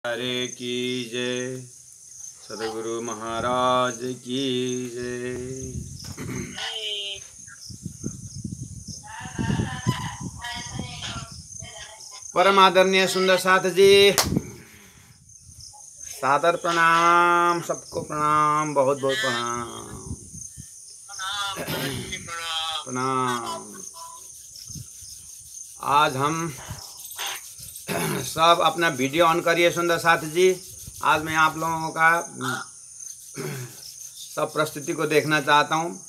हरे की जय, सदगुरु महाराज की जय। परम आदरणीय सुंदर साथ जी, सादर प्रणाम, सबको प्रणाम, बहुत बहुत प्रणाम। प्रणाम। आज हम सब अपना वीडियो ऑन करिए सुंदर साथ जी। आज मैं आप लोगों का सब प्रस्तुति को देखना चाहता हूँ।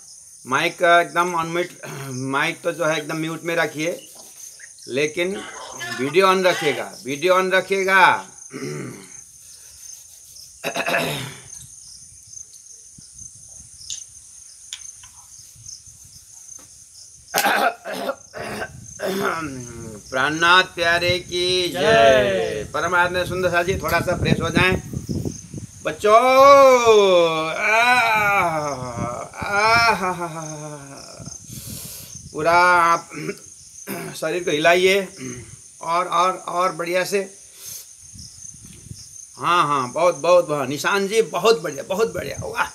माइक एकदम अनम्यूट, माइक तो जो है एकदम म्यूट में रखिए, लेकिन वीडियो ऑन रखिएगा, वीडियो ऑन रखिएगा। प्राणनाथ प्यारे की जय। परमात्मा सुंदर सा जी, थोड़ा सा फ्रेश हो जाएं बच्चों। पूरा आप शरीर को हिलाइए और बढ़िया से। हाँ, बहुत बहुत निशान जी, बहुत बढ़िया, बहुत बढ़िया। वाह,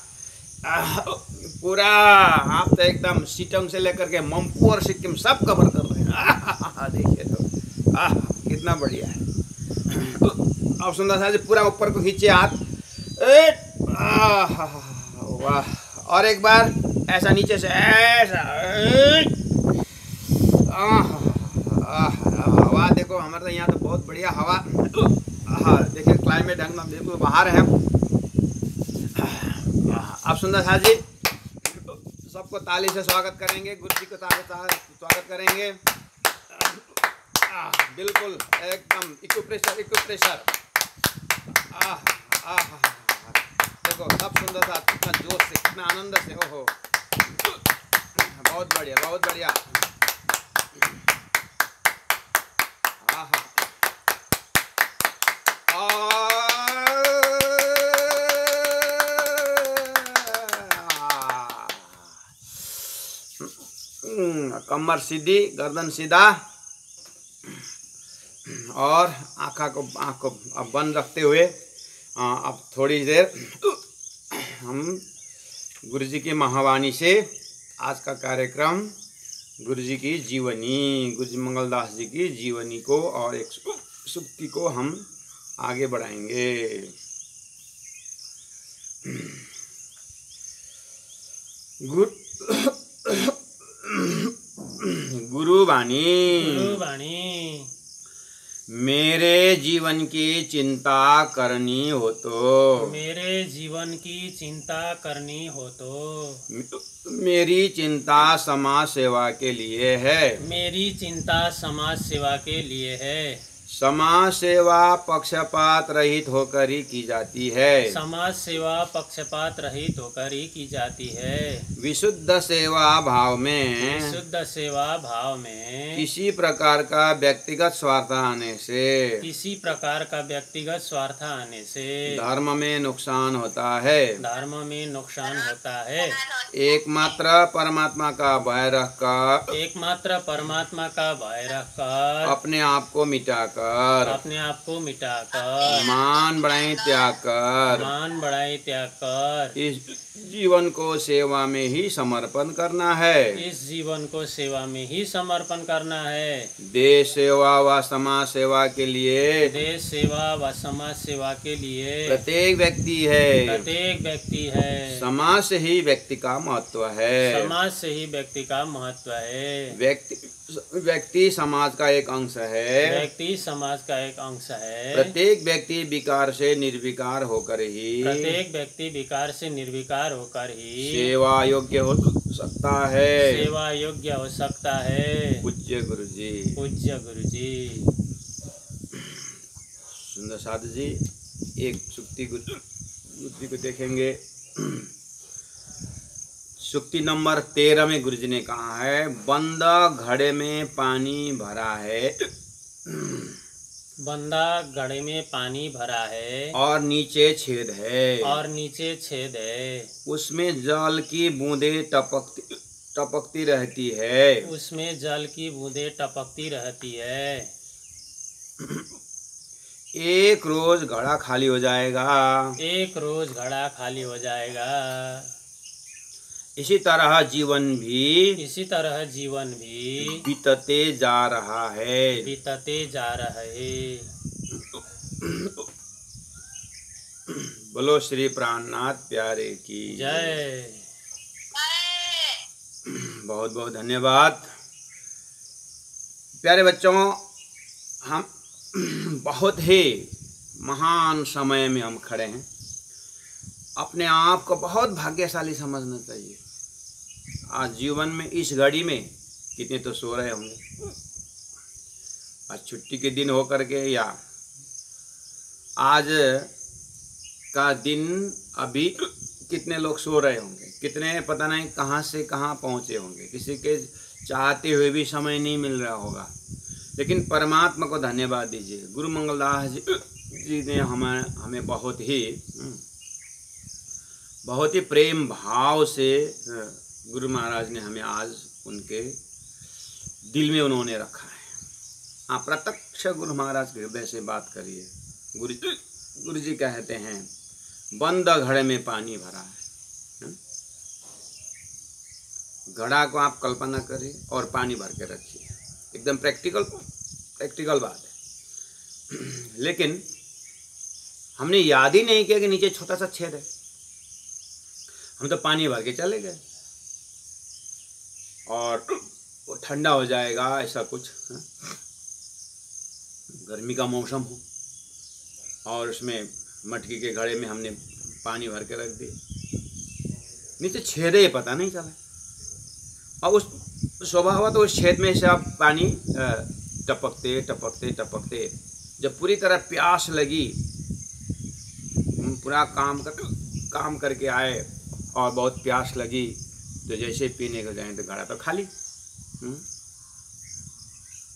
पूरा आप तो एकदम सीटोंग से लेकर के मम्पू और सिक्किम सब कवर कर रहे हैं। देखिए तो कितना बढ़िया है। अब सुंदर सा जी, पूरा ऊपर को खींचिए हाथ। वाह, और एक बार ऐसा नीचे से, ऐसा। हवा देखो, हमारे तो यहाँ तो बहुत बढ़िया हवा। देखिए क्लाइमेट ढंग देखो, बाहर है। अब सुंदर सा जी सबको ताली से स्वागत करेंगे, गुरु जी को स्वागत करेंगे। बिल्कुल एकदम इक्व प्रेशर। देखो सब सुंदर सा, कितना जोश से, कितना आनंद से। ओहो, बहुत बढ़िया, बहुत बढ़िया। कमर सीधी, गर्दन सीधा, और आँख को अब बंद रखते हुए अब थोड़ी देर हम गुरु जी की महावाणी से आज का कार्यक्रम, गुरु जी की जीवनी, गुरु जी मंगलदास जी की जीवनी को और एक सुक्ति को हम आगे बढ़ाएंगे। गुरुवाणी। मेरे जीवन की चिंता करनी हो तो, मेरे जीवन की चिंता करनी हो तो, मेरी चिंता समाज सेवा के लिए है। मेरी चिंता समाज सेवा के लिए है। समाज सेवा पक्षपात रहित होकर ही की जाती है। समाज सेवा पक्षपात रहित होकर ही की जाती है। विशुद्ध सेवा भाव में, विशुद्ध सेवा भाव में किसी प्रकार का व्यक्तिगत स्वार्थ आने से, किसी प्रकार का व्यक्तिगत स्वार्थ आने से धर्म में नुकसान होता है। धर्म में नुकसान होता है। एकमात्र परमात्मा का भय रखकर, एकमात्र परमात्मा का भय रखकर, अपने आप को मिटाकर, अपने आप को मिटाकर, मान बढ़ाई त्याग कर, मान बढ़ाई त्याग कर, इस जीवन को सेवा में ही समर्पण करना है। इस जीवन को सेवा में ही समर्पण करना है। देश सेवा व समाज सेवा के लिए, देश सेवा व समाज सेवा के लिए प्रत्येक व्यक्ति है। प्रत्येक व्यक्ति है। समाज से ही व्यक्ति का महत्व है। समाज से ही व्यक्ति का महत्व है। व्यक्ति समाज का एक अंश है। व्यक्ति समाज का एक अंश है। प्रत्येक व्यक्ति विकार से निर्विकार होकर ही, प्रत्येक व्यक्ति विकार से निर्विकार होकर ही सेवा योग्य हो सकता है। सेवा योग्य हो सकता है। पूज्य गुरु जी, पूज्य गुरु जी। सुंदर साधु जी, एक सुक्ति गुरु जी को देखेंगे। सुक्ति नंबर 13 में गुरु जी ने कहा है, बंदा घड़े में पानी भरा है, बंदा घड़े में पानी भरा है, और नीचे छेद है, और नीचे छेद है, उसमें जल की बूंदें टपकती रहती है, उसमें जल की बूंदें टपकती रहती है। एक रोज घड़ा खाली हो जाएगा। एक रोज घड़ा खाली हो जाएगा। इसी तरह जीवन भी इसी तरह जीवन भी बीतते जा रहा है। बीतते जा रहा है। बोलो श्री प्राणनाथ प्यारे की जय। बहुत बहुत धन्यवाद। प्यारे बच्चों, हम बहुत ही महान समय में हम खड़े हैं। अपने आप को बहुत भाग्यशाली समझना चाहिए। आज जीवन में इस घड़ी में कितने तो सो रहे होंगे। आज छुट्टी के दिन होकर के या आज का दिन अभी कितने लोग सो रहे होंगे, कितने पता नहीं कहाँ से कहाँ पहुँचे होंगे। किसी के चाहते हुए भी समय नहीं मिल रहा होगा, लेकिन परमात्मा को धन्यवाद दीजिए। गुरु मंगलदास जी ने हमें बहुत ही प्रेम भाव से गुरु महाराज ने हमें आज उनके दिल में उन्होंने रखा है। आप प्रत्यक्ष गुरु महाराज के हृदय से बात करिए। गुरु जी कहते हैं बंद घड़े में पानी भरा है। घड़ा को आप कल्पना करिए और पानी भर के रखिए। एकदम प्रैक्टिकल बात है। लेकिन हमने याद ही नहीं किया कि नीचे छोटा सा छेद है। हम तो पानी भर के चले गए और वो ठंडा हो जाएगा ऐसा कुछ। गर्मी का मौसम हो और उसमें मटकी के घड़े में हमने पानी भर के रख दिया, नीचे छेद है पता नहीं चला। और उस स्वभाव तो उस छेद में से आप पानी टपकते टपकते टपकते जब पूरी तरह प्यास लगी, पूरा काम करके आए और बहुत प्यास लगी, तो जैसे पीने को जाए तो घड़ा तो खाली।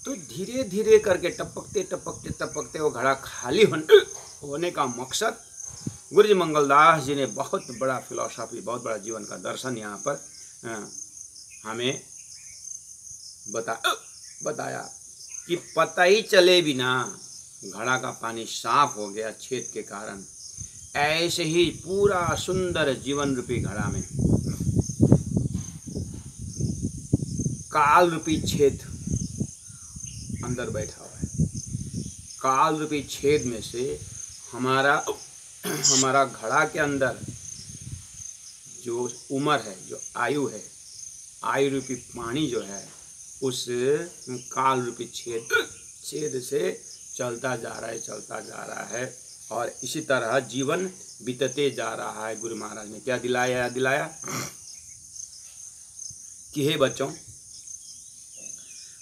तो धीरे धीरे करके टपकते टपकते टपकते वो घड़ा खाली होने का मकसद गुरु जी मंगलदास जी ने बहुत बड़ा फिलॉसफी, बहुत बड़ा जीवन का दर्शन यहाँ पर हमें बताया कि पता ही चले बिना घड़ा का पानी साफ हो गया छेद के कारण। ऐसे ही पूरा सुंदर जीवन रूपी घड़ा में काल रूपी छेद अंदर बैठा हुआ है। काल रूपी छेद में से हमारा घड़ा के अंदर जो उम्र है, जो आयु है, आयु रूपी पानी जो है उस काल रूपी छेद से चलता जा रहा है और इसी तरह जीवन बीतते जा रहा है। गुरु महाराज ने क्या दिलाया कि हे बच्चों,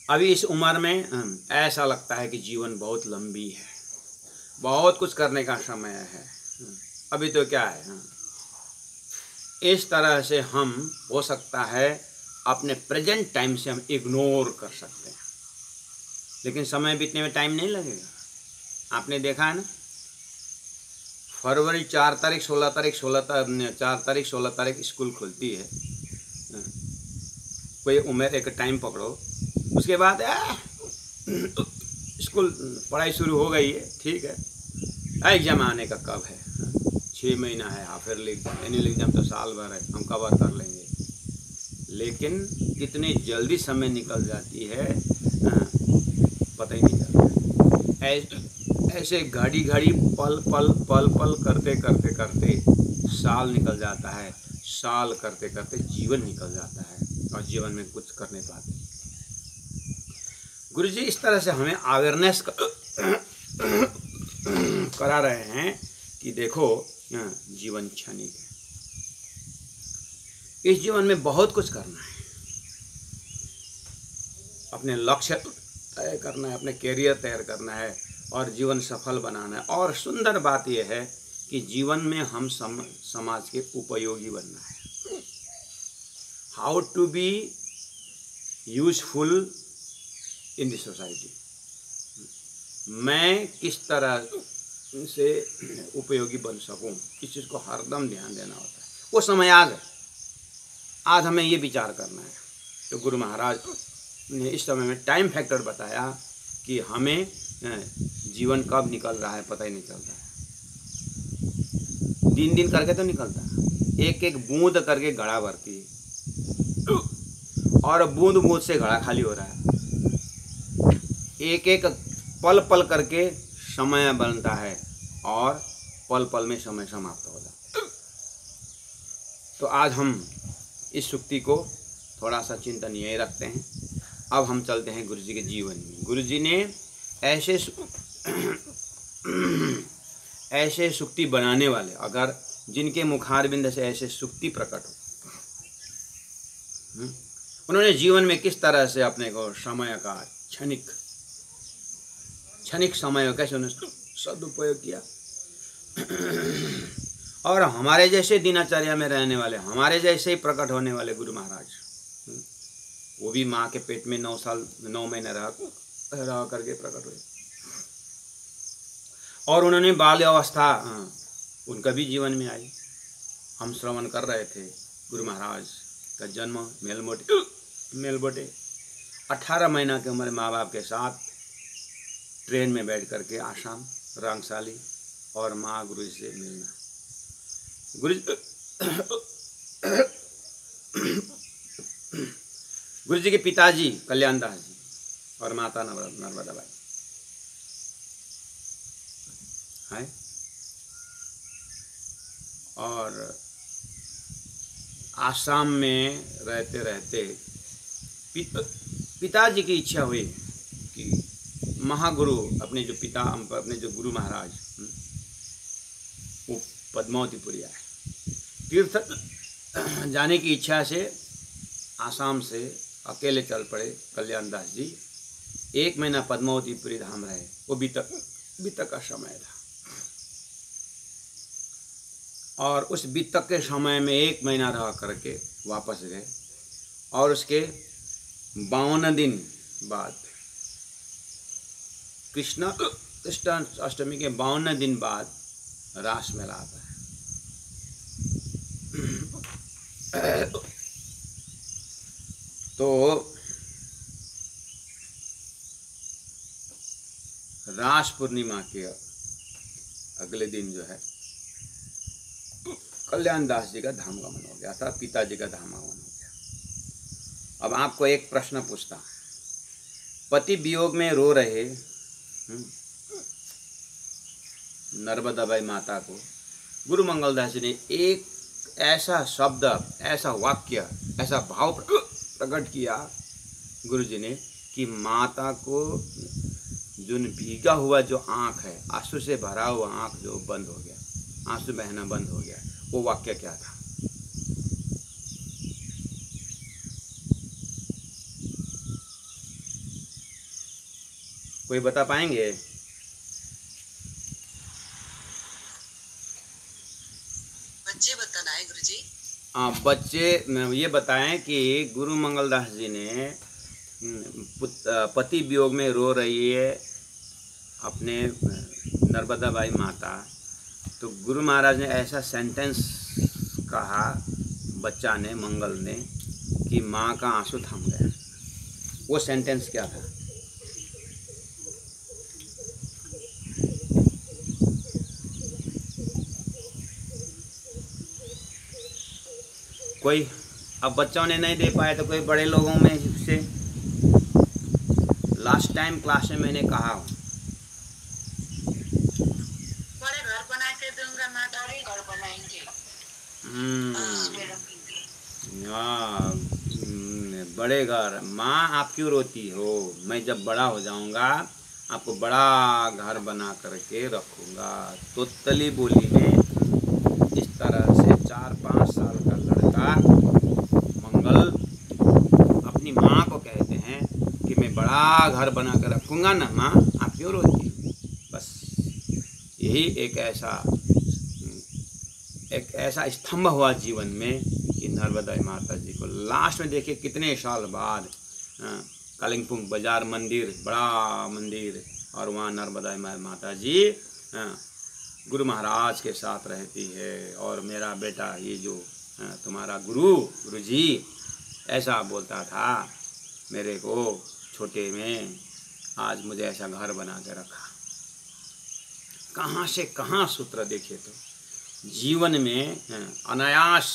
अभी इस उम्र में ऐसा लगता है कि जीवन बहुत लंबी है, बहुत कुछ करने का समय है। अभी तो क्या है, इस तरह से हम हो सकता है अपने प्रेजेंट टाइम से हम इग्नोर कर सकते हैं, लेकिन समय बीतने में टाइम नहीं लगेगा। आपने देखा है ना, फरवरी 4 तारीख 16 तारीख 4 तारीख 16 तारीख स्कूल खुलती है। कोई उम्र एक टाइम पकड़ो, उसके बाद स्कूल पढ़ाई शुरू हो गई है, ठीक है। एग्जाम आने का कब है, 6 महीना है, हाफ ईयरली एनुअल एग्जाम तो साल भर है, हम कवर कर लेंगे। लेकिन कितनी जल्दी समय निकल जाती है पता ही नहीं चलता। ऐसे घड़ी पल पल करते साल निकल जाता है, साल करते जीवन निकल जाता है और जीवन में कुछ कर नहीं पाते। गुरु जी इस तरह से हमें अवेयरनेस करा रहे हैं कि देखो जीवन क्षणिक है, इस जीवन में बहुत कुछ करना है, अपने लक्ष्य तय करना है, अपने कैरियर तैयार करना है और जीवन सफल बनाना है। और सुंदर बात यह है कि जीवन में हम समाज के उपयोगी बनना है। How to be useful in the society, मैं किस तरह से उपयोगी बन सकूं, इस चीज़ को हरदम ध्यान देना होता है। वो समय आज हमें ये विचार करना है। तो गुरु महाराज ने इस समय में टाइम फैक्टर बताया कि हमें जीवन कब निकल रहा है पता ही नहीं चलता है। दिन दिन करके तो निकलता है, एक एक बूंद करके घड़ा भरती है और बूंद बूंद से घड़ा खाली हो रहा है। एक एक पल पल करके समय बनता है और पल पल में समय समाप्त हो जाता है। तो आज हम इस सूक्ति को थोड़ा सा चिंतनीय रखते हैं। अब हम चलते हैं गुरु जी के जीवन में। गुरु जी ने ऐसे सूक्ति बनाने वाले, अगर जिनके मुखारबिंद से ऐसे सूक्ति प्रकट हो, उन्होंने जीवन में किस तरह से अपने को समय का क्षणिक समय कैसे उन्होंने सदुपयोग किया। और हमारे जैसे दिनचर्या में रहने वाले, हमारे जैसे ही प्रकट होने वाले गुरु महाराज, वो भी माँ के पेट में 9 महीने रह करके प्रकट हुए। और उन्होंने बाल्य अवस्था उनका भी जीवन में आई। हम श्रवण कर रहे थे गुरु महाराज का जन्म मेलबोटे 18 महीना की उम्र माँ बाप के साथ ट्रेन में बैठ करके आसाम रंगशाली और माँ गुरु जी से मिलना। गुरु जी के पिताजी कल्याण दास जी और माता नर्मदा बाई है। और आसाम में रहते रहते पिताजी की इच्छा हुई कि महागुरु अपने जो पिता, अपने जो गुरु महाराज वो पद्मावतीपुरी आए। तीर्थ जाने की इच्छा से आसाम से अकेले चल पड़े कल्याण दास जी। 1 महीना पद्मावतीपुरी धाम रहे। वो बीतक का समय था और उस बीतक के समय में 1 महीना रह करके वापस गए। और उसके 52 दिन बाद, कृष्ण अष्टमी के 52 दिन बाद रास मेला आता है। तो रास पूर्णिमा के अगले दिन जो है कल्याण दास जी का धामगमन हो गया था, पिताजी का धामगमन हो गया। अब आपको एक प्रश्न पूछता, पति वियोग में रो रहे नर्मदाबाई माता को गुरु मंगलदास जी ने एक ऐसा शब्द, ऐसा वाक्य, ऐसा भाव प्रकट किया गुरु जी ने कि माता को जो भीगा हुआ जो आँख है, आंसू से भरा हुआ आँख जो बंद हो गया, आंसू बहना बंद हो गया। वो वाक्य क्या था? कोई बता पाएंगे? बच्चे बताना है गुरुजी। हाँ, बच्चे ये बताएं कि गुरु मंगलदास जी ने पति वियोग में रो रही है अपने नर्मदाबाई माता, तो गुरु महाराज ने ऐसा सेंटेंस कहा बच्चा ने, मंगल ने, कि माँ का आंसू थम गया। वो सेंटेंस क्या था? कोई, अब बच्चों ने नहीं दे पाए तो कोई बड़े लोगों में से, लास्ट टाइम क्लास में मैंने कहा, बड़े घर बना के दूंगा, माता भी घर बनाएंगे। बड़े घर। माँ आप क्यों रोती हो? मैं जब बड़ा हो जाऊंगा आपको बड़ा घर बना करके रखूंगा। तोतली बोली में इस तरह से 4-5 साल का लड़का मंगल अपनी माँ को कहते हैं कि मैं बड़ा घर बना कर रखूंगा ना माँ, आप क्यों रोती हो? बस यही एक ऐसा स्तंभ हुआ जीवन में कि नर्मदा माता जी को लास्ट में देखिए कितने साल बाद कालिंगपुंग बाजार मंदिर, बड़ा मंदिर, और वहाँ नर्मदा माता जी गुरु महाराज के साथ रहती है। और मेरा बेटा ये जो तुम्हारा गुरु जी ऐसा बोलता था मेरे को छोटे में आज मुझे ऐसा घर बना के रखा। कहाँ से कहाँ सूत्र देखे तो जीवन में अनायास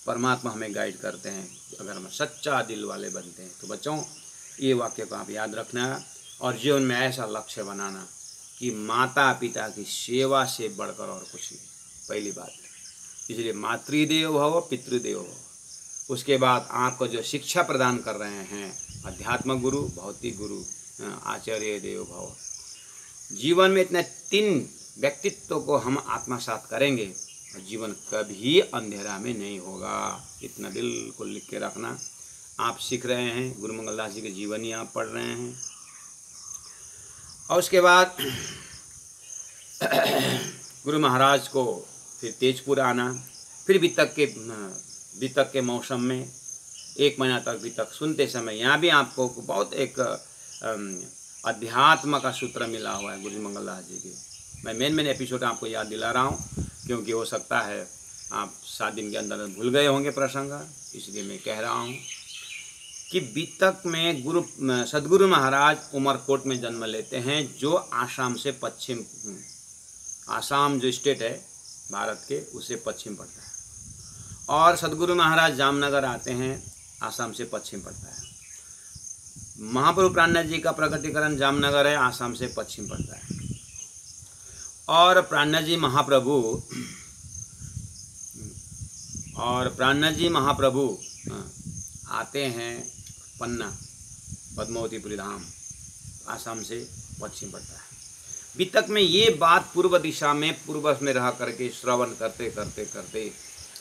परमात्मा हमें गाइड करते हैं अगर हम सच्चा दिल वाले बनते हैं। तो बच्चों, ये वाक्य को आप याद रखना और जीवन में ऐसा लक्ष्य बनाना कि माता पिता की सेवा से बढ़कर और कुछ नहीं, पहली बात। इसलिए मातृदेवो भव पितृदेवो भव। उसके बाद आपको जो शिक्षा प्रदान कर रहे हैं अध्यात्म गुरु, भौतिक गुरु, आचार्य देवो भव। जीवन में इतने 3 व्यक्तित्व को हम आत्मसात करेंगे और जीवन कभी अंधेरा में नहीं होगा। इतना बिल्कुल लिख के रखना। आप सीख रहे हैं, गुरु मंगलदास जी के जीवनी आप पढ़ रहे हैं। और उसके बाद गुरु महाराज को फिर तेजपुर आना, फिर वितक के मौसम में 1 महीना तक वितक सुनते समय यहाँ भी आपको बहुत एक अध्यात्म का सूत्र मिला हुआ है गुरु मंगलदास जी के। मैं मेन एपिसोड आपको याद दिला रहा हूँ क्योंकि हो सकता है आप 7 दिन के अंदर भूल गए होंगे प्रसंग, इसलिए मैं कह रहा हूँ कि वितक में सदगुरु महाराज उमरकोट में जन्म लेते हैं, जो आसाम से पश्चिम, आसाम जो स्टेट है भारत के, उससे पश्चिम पड़ता है। और सदगुरु महाराज जामनगर आते हैं, आसाम से पश्चिम पड़ता है। महाप्रभु प्राणनाथ जी का प्रकटीकरण जामनगर है, आसाम से पश्चिम पड़ता है। और प्राणनाथ जी महाप्रभु आते हैं पन्ना, पद्मावतीपुरी धाम, आसाम से पश्चिम पड़ता है। वितक में ये बात पूर्व दिशा में पूर्व में रह करके श्रवण करते करते करते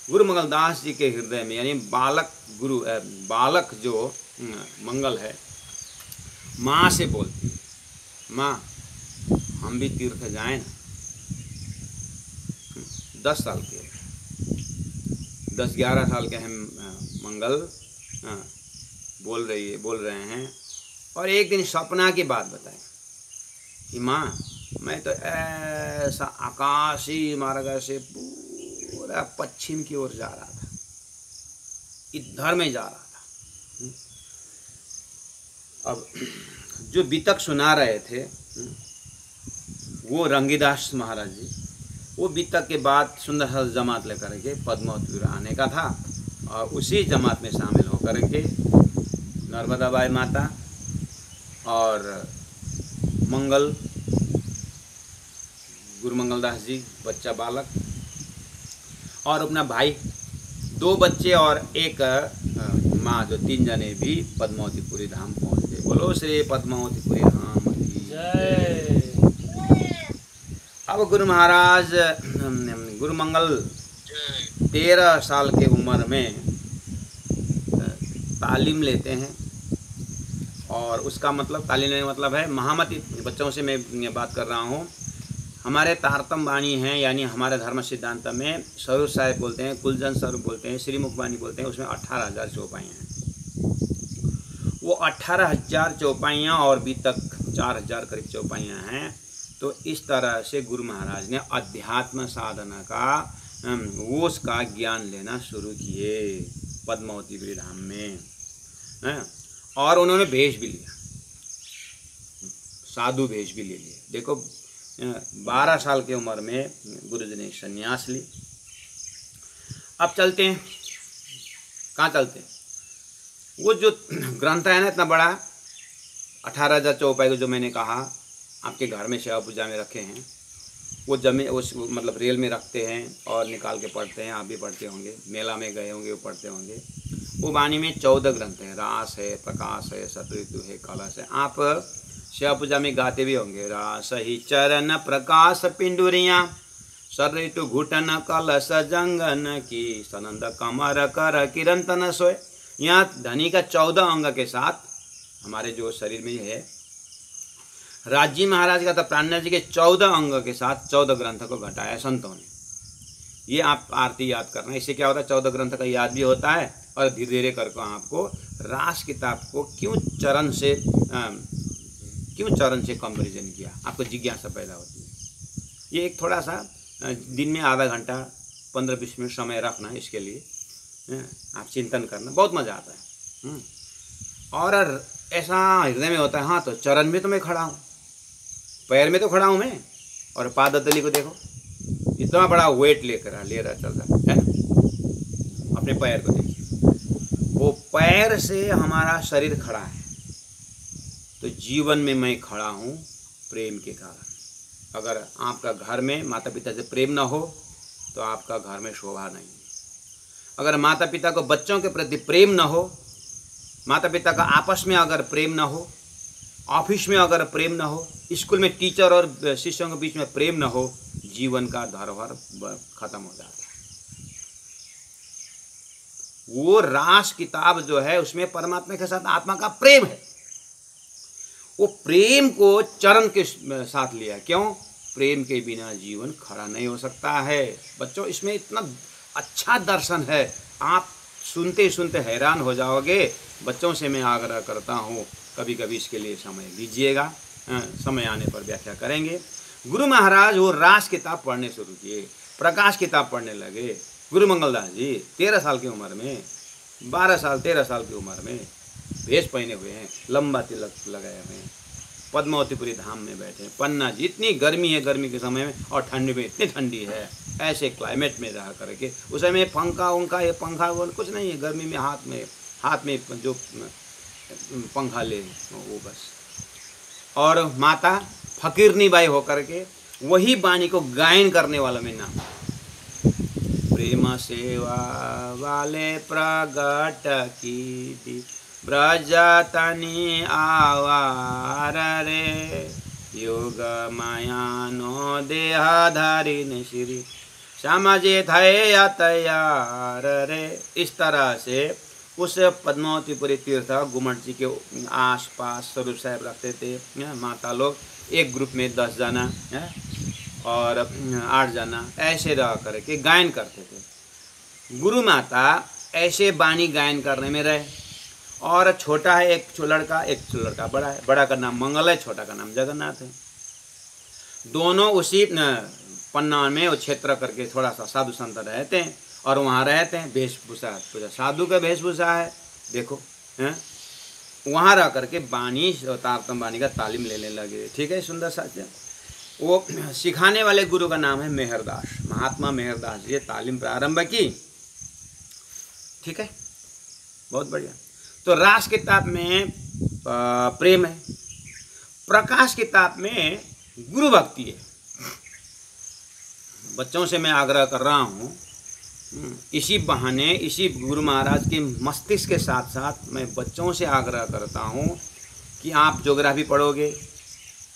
गुरु मंगलदास जी के हृदय में, यानी बालक जो मंगल है, माँ से बोलती है, माँ हम भी तीर्थ जाएं ना। 10 साल के, 10-11 साल के हैं मंगल, बोल रहे हैं। और एक दिन सपना की बात बताएं कि माँ मैं तो ऐसा आकाशी मार्ग से पूरा पश्चिम की ओर जा रहा था, इधर में जा रहा था। अब जो वितक सुना रहे थे वो रंगीदास महाराज जी, वो वितक के बाद सुंदर सा जमात लेकर के पद्मावती आने का था और उसी जमात में शामिल होकर के नर्मदाबाई माता और मंगल, गुरु मंगलदास जी बच्चा बालक और अपना भाई, 2 बच्चे और एक माँ, जो 3 जने भी पद्मावतीपुरी धाम पहुँच गए। बोलो श्री पद्मावतीपुरी धाम की जय। अब गुरु महाराज, गुरु मंगल 13 साल के उम्र में तालीम लेते हैं। और उसका मतलब, तालीम लेने का मतलब है महामती बच्चों से मैं बात कर रहा हूँ। हमारे तारतम वाणी हैं, यानी हमारे धर्म सिद्धांत में स्वरूप साहिब बोलते हैं, कुलजन स्वरूप बोलते हैं, श्री मुखबानी बोलते हैं, उसमें 18,000 चौपाइयाँ हैं। वो 18,000 चौपाइयाँ और अभी तक 4,000 करीब चौपाइयाँ हैं। तो इस तरह से गुरु महाराज ने अध्यात्म साधना का ओस का ज्ञान लेना शुरू किए पद्मावती धाम में, और उन्होंने भेष भी लिया, साधु भेष भी ले लिए। देखो 12 साल की उम्र में गुरु जी ने संन्यास ली। अब चलते हैं, कहाँ चलते हैं? वो जो ग्रंथ है ना इतना बड़ा, 18,000 चौपाई को जो मैंने कहा आपके घर में सेवा पूजा में रखे हैं, वो उस मतलब रेल में रखते हैं और निकाल के पढ़ते हैं। आप भी पढ़ते होंगे, मेला में गए होंगे, वो पढ़ते होंगे। वो वाणी में 14 ग्रंथ हैं, रास है, प्रकाश है, सतऋतु है, कलश है। आप सेवा पूजा में गाते भी होंगे, रास ही चरण प्रकाश पिंडुरिया, सतऋतु घुटन कलश जंगन की, सनंद कमर कर किरंतन सोए। यहाँ धनी का 14 अंग के साथ हमारे जो शरीर में है, राजी महाराज का तो प्राणनाथ जी के 14 अंग के साथ 14 ग्रंथ को घटाया संतों ने। ये आप आरती याद करना, इससे क्या होता है 14 ग्रंथ का याद भी होता है और धीरे धीरे करके आपको रास किताब को क्यों चरण से कंपैरिजन किया, आपको जिज्ञासा पैदा होती है। ये एक थोड़ा सा दिन में आधा घंटा 15-20 मिनट समय रखना इसके लिए, आप चिंतन करना, बहुत मज़ा आता है। और ऐसा हृदय में होता है, हाँ तो चरण में तो मैं खड़ा हूँ, पैर में तो खड़ा हूँ मैं, और पादतली को देखो इतना बड़ा वेट लेकर ले रहा चल रहा है ना। अपने पैर को देखिए, वो पैर से हमारा शरीर खड़ा है। तो जीवन में मैं खड़ा हूँ प्रेम के कारण। अगर आपका घर में माता पिता से प्रेम ना हो तो आपका घर में शोभा नहीं है। अगर माता पिता को बच्चों के प्रति प्रेम ना हो, माता पिता का आपस में अगर प्रेम ना हो, ऑफिस में अगर प्रेम ना हो, स्कूल में टीचर और शिष्यों के बीच में प्रेम ना हो, जीवन का धरोहर खत्म हो जाता है। वो रास किताब जो है उसमें परमात्मा के साथ आत्मा का प्रेम है। वो प्रेम को चरण के साथ लिया। क्यों? प्रेम के बिना जीवन खड़ा नहीं हो सकता है। बच्चों, इसमें इतना अच्छा दर्शन है, आप सुनते सुनते हैरान हो जाओगे। बच्चों से मैं आग्रह करता हूँ, कभी कभी इसके लिए समय दीजिएगा, समय आने पर व्याख्या करेंगे। गुरु महाराज वो रास किताब पढ़ने शुरू किए, प्रकाश किताब पढ़ने लगे। गुरु मंगलदास जी 13 साल की उम्र में, 12 साल 13 साल की उम्र में भेष पहने हुए हैं, लंबा तिलक लगाए हुए हैं, पद्मावतीपुरी धाम में बैठे। पन्ना जी इतनी गर्मी है, गर्मी के समय में, और ठंडी में इतनी ठंडी है, ऐसे क्लाइमेट में रह करके उस समय पंखा उनका ये पंखा वो कुछ नहीं है। गर्मी में हाथ में जो पंखा ले वो बस। और माता फकीरनी बाई होकर के वही वाणी को गायन करने वाला में नाम। प्रेम सेवा वाले प्रगट की ब्रज तनि आवार रे, योग माया नो देह धारिन श्री समाजे थे तैयार रे। इस तरह से उस पद्मावतीपुरी तीर्थ गुमट जी के आसपास स्वरूप साहब रखते थे माता लोग। एक ग्रुप में 10 जना और 8 जना ऐसे रह करके गायन करते थे। गुरु माता ऐसे बानी गायन करने में रहे। और छोटा है एक लड़का बड़ा है। बड़ा का नाम मंगल है, छोटा का नाम जगन्नाथ है। दोनों उसी पन्ना में वो क्षेत्र करके थोड़ा सा साधु संत रहते हैं और वहाँ रहते हैं। वेशभूषा साधु का वेशभूषा है, देखो हैं। वहाँ रह करके बानी तारतम बानी का तालीम लेने लगे। ठीक है, सुंदर साथी। वो सिखाने वाले गुरु का नाम है मेहरदास, महात्मा मेहरदास। ये तालीम प्रारंभ की। ठीक है, बहुत बढ़िया। तो रास किताब में प्रेम है, प्रकाश किताब में गुरु भक्ति है। बच्चों से मैं आग्रह कर रहा हूँ, इसी बहाने इसी गुरु महाराज के मस्तिष्क के साथ साथ मैं बच्चों से आग्रह करता हूँ कि आप ज्योग्राफी पढ़ोगे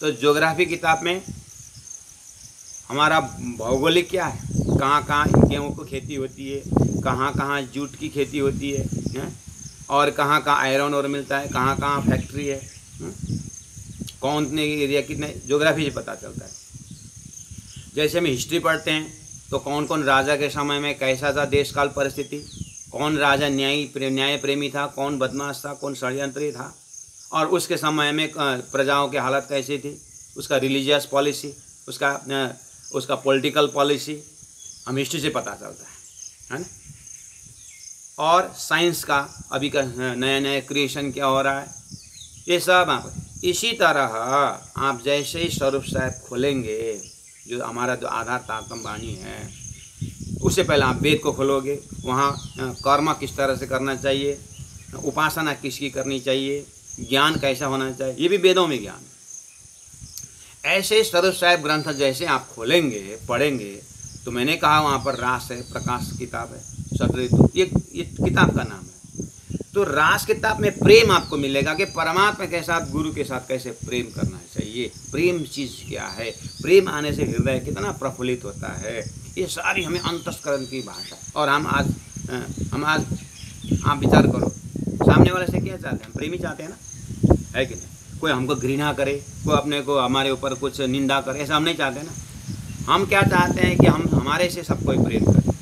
तो ज्योग्राफी किताब में हमारा भौगोलिक क्या है, कहाँ कहाँ गेहूँ की खेती होती है, कहाँ कहाँ जूट की खेती होती है, और कहाँ कहाँ आयरन और मिलता है, कहाँ कहाँ फैक्ट्री है, कौन एरिया कितने, ज्योग्राफी से पता चलता है। जैसे हम हिस्ट्री पढ़ते हैं तो कौन कौन राजा के समय में कैसा था देश काल परिस्थिति, कौन राजा न्याय प्रेमी था, कौन बदमाश था, कौन षड्यंत्री था, और उसके समय में प्रजाओं की हालत कैसी थी, उसका रिलीजियस पॉलिसी, उसका पॉलिटिकल पॉलिसी हम हिस्ट्री से पता चलता है ना। और साइंस का अभी का नया नया क्रिएशन क्या हो रहा है, ये सब आप इसी तरह आप जैसे ही स्वरूप साहब खोलेंगे, जो हमारा जो आधार तारतम वाणी है, उससे पहले आप वेद को खोलोगे, वहाँ कर्म किस तरह से करना चाहिए, उपासना किसकी करनी चाहिए, ज्ञान कैसा होना चाहिए, ये भी वेदों में ज्ञान। ऐसे स्वरूप साहब ग्रंथ जैसे आप खोलेंगे पढ़ेंगे, तो मैंने कहा वहाँ पर रास है, प्रकाश किताब है, षड्ऋतु, ये किताब का नाम है। तो रास किताब में प्रेम आपको मिलेगा कि परमात्मा के साथ, गुरु के साथ कैसे प्रेम करना चाहिए, प्रेम चीज़ क्या है, प्रेम आने से हृदय कितना प्रफुल्लित होता है, ये सारी हमें अंतस्करण की भाषा। और हम आज आप विचार करो, सामने वाले से क्या चाहते हैं, हम प्रेम ही चाहते हैं ना, है कि नहीं। कोई हमको घृणा करे, कोई अपने को हमारे ऊपर कुछ निंदा करे, ऐसा हम नहीं चाहते ना। हम क्या चाहते हैं कि हम हमारे से सब कोई प्रेम करें,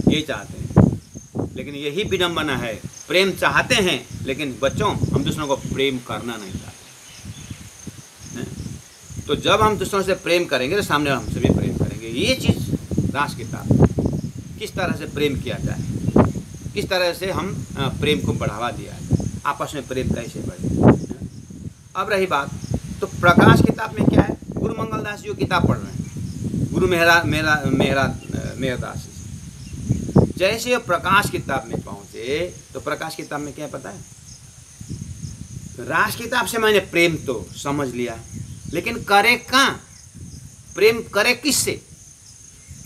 यही चाहते हैं। लेकिन यही विडम्बना है, प्रेम चाहते हैं लेकिन बच्चों हम दूसरों को प्रेम करना नहीं चाहते। तो जब हम दूसरों से प्रेम करेंगे तो सामने हमसे भी प्रेम करेंगे। ये चीज़ रास किताब, किस तरह से प्रेम किया जाए, किस तरह से हम प्रेम को बढ़ावा दिया जाए, आपस में प्रेम कैसे बढ़े। अब रही बात, तो प्रकाश किताब में क्या है, गुरु मंगलदास जी वो किताब पढ़ रहे हैं, गुरु मेहरदास जी। जैसे वो प्रकाश किताब में पहुंचे तो प्रकाश किताब में क्या है पता है, रास किताब से मैंने प्रेम तो समझ लिया, लेकिन करे कहाँ, प्रेम करे किससे,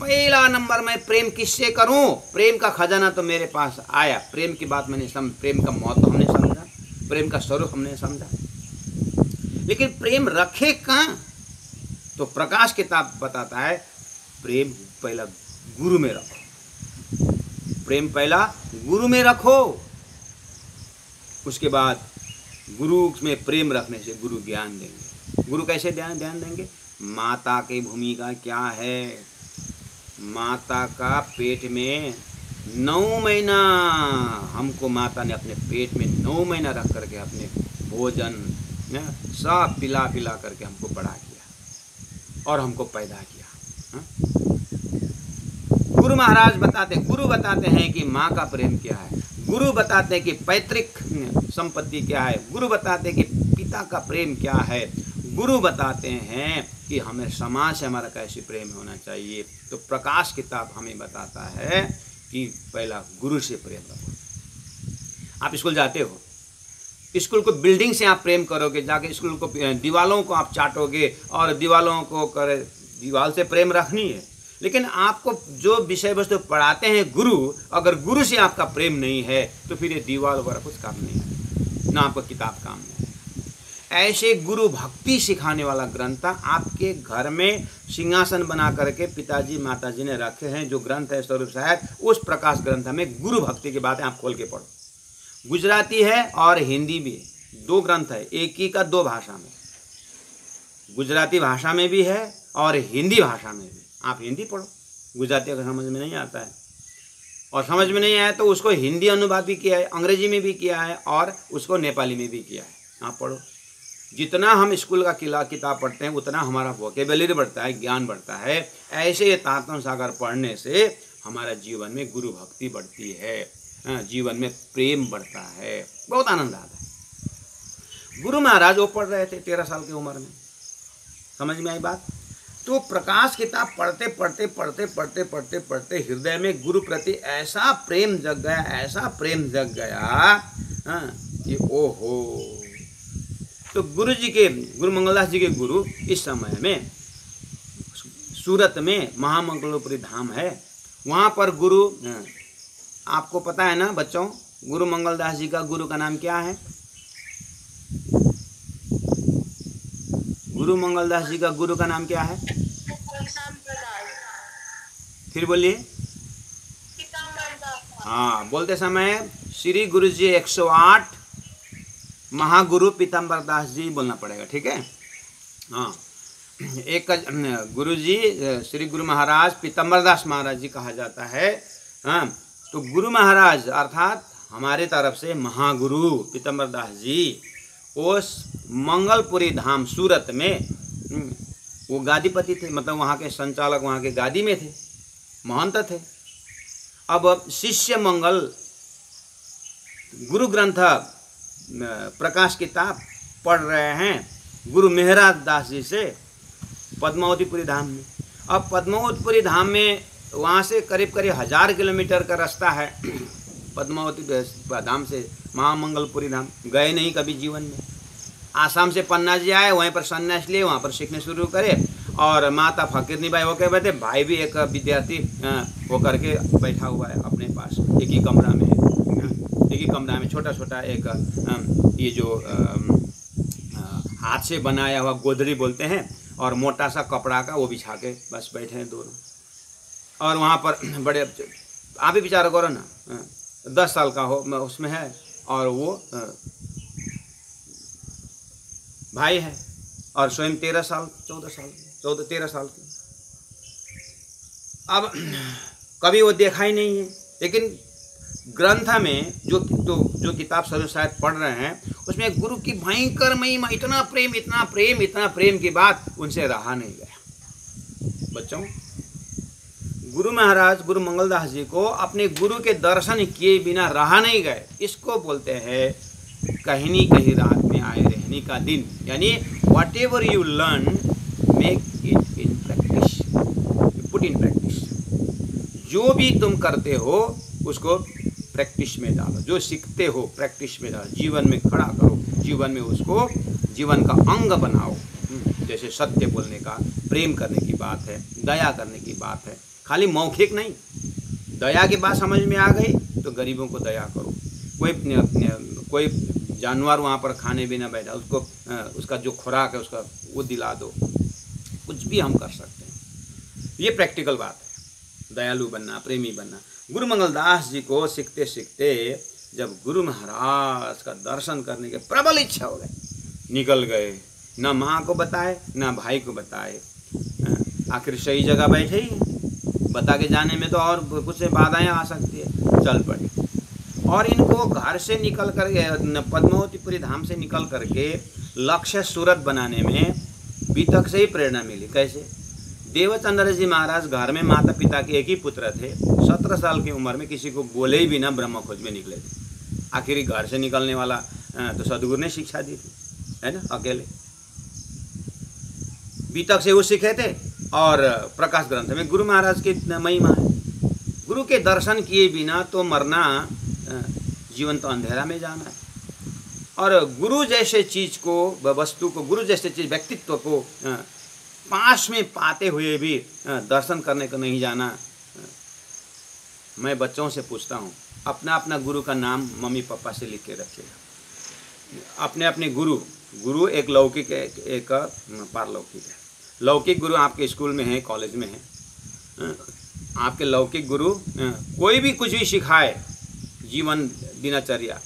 पहला नंबर में प्रेम किससे करूं, प्रेम का खजाना तो मेरे पास आया, प्रेम की बात मैंने प्रेम का महत्व हमने समझा, प्रेम का स्वरूप हमने समझा, लेकिन प्रेम रखे कहाँ, तो प्रकाश किताब बताता है प्रेम पहला गुरु में रखो, प्रेम पहला गुरु में रखो, उसके बाद गुरु में प्रेम रखने से गुरु ज्ञान देंगे। गुरु कैसे ध्यान देंगे, माता की भूमिका क्या है, माता का पेट में 9 महीना, हमको माता ने अपने पेट में 9 महीना रख करके अपने भोजन सब पिला करके हमको बड़ा किया और हमको पैदा किया। गुरु महाराज गुरु बताते हैं कि माँ का प्रेम क्या है, गुरु बताते हैं कि पैतृक संपत्ति क्या है, गुरु बताते हैं कि पिता का प्रेम क्या है, गुरु बताते हैं कि हमें समाज से हमारा कैसे प्रेम होना चाहिए। तो प्रकाश किताब हमें बताता है कि पहला गुरु से प्रेम रखो। आप स्कूल जाते हो, स्कूल को बिल्डिंग से आप प्रेम करोगे, जाके स्कूल को दीवालों को आप चाटोगे और दीवालों को दीवाल से प्रेम रखनी है, लेकिन आपको जो विषय वस्तु पढ़ाते हैं गुरु, अगर गुरु से आपका प्रेम नहीं है तो फिर ये दीवाल वगैरह कुछ काम नहीं है, ना आपको किताब काम नहीं है। ऐसे गुरु भक्ति सिखाने वाला ग्रंथ आपके घर में सिंहासन बना करके पिताजी माताजी ने रखे हैं, जो ग्रंथ है स्वरूप साहिब, उस प्रकाश ग्रंथ में गुरु भक्ति की बातें आप खोल के पढ़ो। गुजराती है और हिंदी भी, 2 ग्रंथ है, एक ही का 2 भाषा में, गुजराती भाषा में भी है और हिंदी भाषा में भी। आप हिंदी पढ़ो, गुजराती अगर समझ में नहीं आता है और समझ में नहीं आया तो उसको हिंदी अनुवाद भी किया है, अंग्रेजी में भी किया है और उसको नेपाली में भी किया है, आप पढ़ो। जितना हम स्कूल का किताब पढ़ते हैं उतना हमारा वोकेबलरी बढ़ता है, ज्ञान बढ़ता है। ऐसे ये तातन सागर पढ़ने से हमारा जीवन में गुरु भक्ति बढ़ती है, जीवन में प्रेम बढ़ता है, बहुत आनंद आता है। गुरु महाराज वो पढ़ रहे थे 13 साल की उम्र में, समझ में आई बात। तो प्रकाश किताब पढ़ते हृदय में गुरु प्रति ऐसा प्रेम जग गया, ऐसा प्रेम जग गया कि ओहो। तो गुरु मंगलदास जी के गुरु इस समय में सूरत में महामंगलोपुरी धाम है, वहाँ पर गुरु, आपको पता है ना बच्चों, गुरु मंगलदास जी का गुरु का नाम क्या है, गुरु मंगलदास जी का गुरु का नाम क्या है, फिर बोलिए। हाँ, बोलते समय श्री गुरु जी 108 महागुरु पीताम्बर दास जी बोलना पड़ेगा, ठीक है। हाँ, एक गुरु जी श्री गुरु महाराज पीताम्बर दास महाराज जी कहा जाता है। हाँ, तो गुरु महाराज अर्थात हमारे तरफ से महागुरु पीताम्बर दास जी उस मंगलपुरी धाम सूरत में वो गादीपति थे, मतलब वहाँ के संचालक, वहाँ के गादी में थे, महंत थे। अब शिष्य मंगल गुरु ग्रंथ प्रकाश किताब पढ़ रहे हैं गुरु मेहरदास जी से पद्मावतीपुरी धाम में। अब पद्मावतीपुरी धाम में वहाँ से करीब 1000 किलोमीटर का रास्ता है पद्मावती धाम से महामंगलपुरी धाम। गए नहीं कभी जीवन में। आसाम से पन्ना जी आए, वहीं पर सन्यास लिए, वहाँ पर सीखने शुरू करे और माता फकीरनी बाई होकर बैठे, भाई भी एक विद्यार्थी होकर के बैठा हुआ है अपने पास, एक ही कमरा में छोटा छोटा एक ये जो हाथ से बनाया हुआ गोदरी बोलते हैं और मोटा सा कपड़ा का वो बिछा के बस बैठे हैं दोनों। और वहाँ पर बड़े, आप ही विचार करो ना, 10 साल का हो उसमें है और वो भाई है और स्वयं 13 साल 13 साल की। अब कभी वो देखा ही नहीं है, लेकिन ग्रंथ में जो किताब स्वरूप साहिब पढ़ रहे हैं उसमें गुरु की भयंकर महिमा, इतना प्रेम की बात उनसे रहा नहीं गया। बच्चों, गुरु महाराज गुरु मंगलदास जी को अपने गुरु के दर्शन किए बिना रहा नहीं गए। इसको बोलते हैं कहीं नहीं कहीं रात में आए रहनी का दिन, यानी what ever you learn make it in practice, put in practice. जो भी तुम करते हो उसको प्रैक्टिस में डालो, जो सीखते हो प्रैक्टिस में डालो, जीवन में खड़ा करो, जीवन में उसको जीवन का अंग बनाओ। जैसे सत्य बोलने का, प्रेम करने की बात है, दया करने की बात है, खाली मौखिक नहीं। दया की बात समझ में आ गई तो गरीबों को दया करो। कोई जानवर वहाँ पर खाने बिना बैठा, उसको उसका जो खुराक है उसका वो दिला दो। कुछ भी हम कर सकते हैं, ये प्रैक्टिकल बात है। दयालु बनना, प्रेमी बनना। गुरु मंगलदास जी को सीखते सीखते जब गुरु महाराज का दर्शन करने के प्रबल इच्छा हो गए, निकल गए, ना माँ को बताए ना भाई को बताए। आखिर सही जगह बैठे ही, बता के जाने में तो और कुछ बाधाएं आ सकती है। चल पड़े और इनको घर से निकल कर पद्मावतीपुरी धाम से निकल करके लक्ष्य सूरत बनाने में बीतक से ही प्रेरणा मिली। कैसे? देवचंद्र जी महाराज घर में माता पिता के एक ही पुत्र थे। 17 साल की उम्र में किसी को बोले ही बिना ब्रह्म खोज में निकले थे। आखिर घर से निकलने वाला तो सदगुरु ने शिक्षा दी थी, है ना, अकेले। बीतक से वो सीखे थे और प्रकाश ग्रंथ में गुरु महाराज की महिमा है। गुरु के दर्शन किए बिना तो मरना, जीवन तो अंधेरा में जाना है। और गुरु जैसे चीज को, वस्तु को, गुरु जैसे चीज, व्यक्तित्व को पास में पाते हुए भी दर्शन करने को नहीं जाना। मैं बच्चों से पूछता हूँ, अपना अपना गुरु का नाम मम्मी पापा से लिख के रखिएगा। अपने अपने गुरु एक लौकिक एक पारलौकिक है। लौकिक गुरु आपके स्कूल में है, कॉलेज में है। आपके लौकिक गुरु कोई भी कुछ भी सिखाए, जीवन दिनचर्या,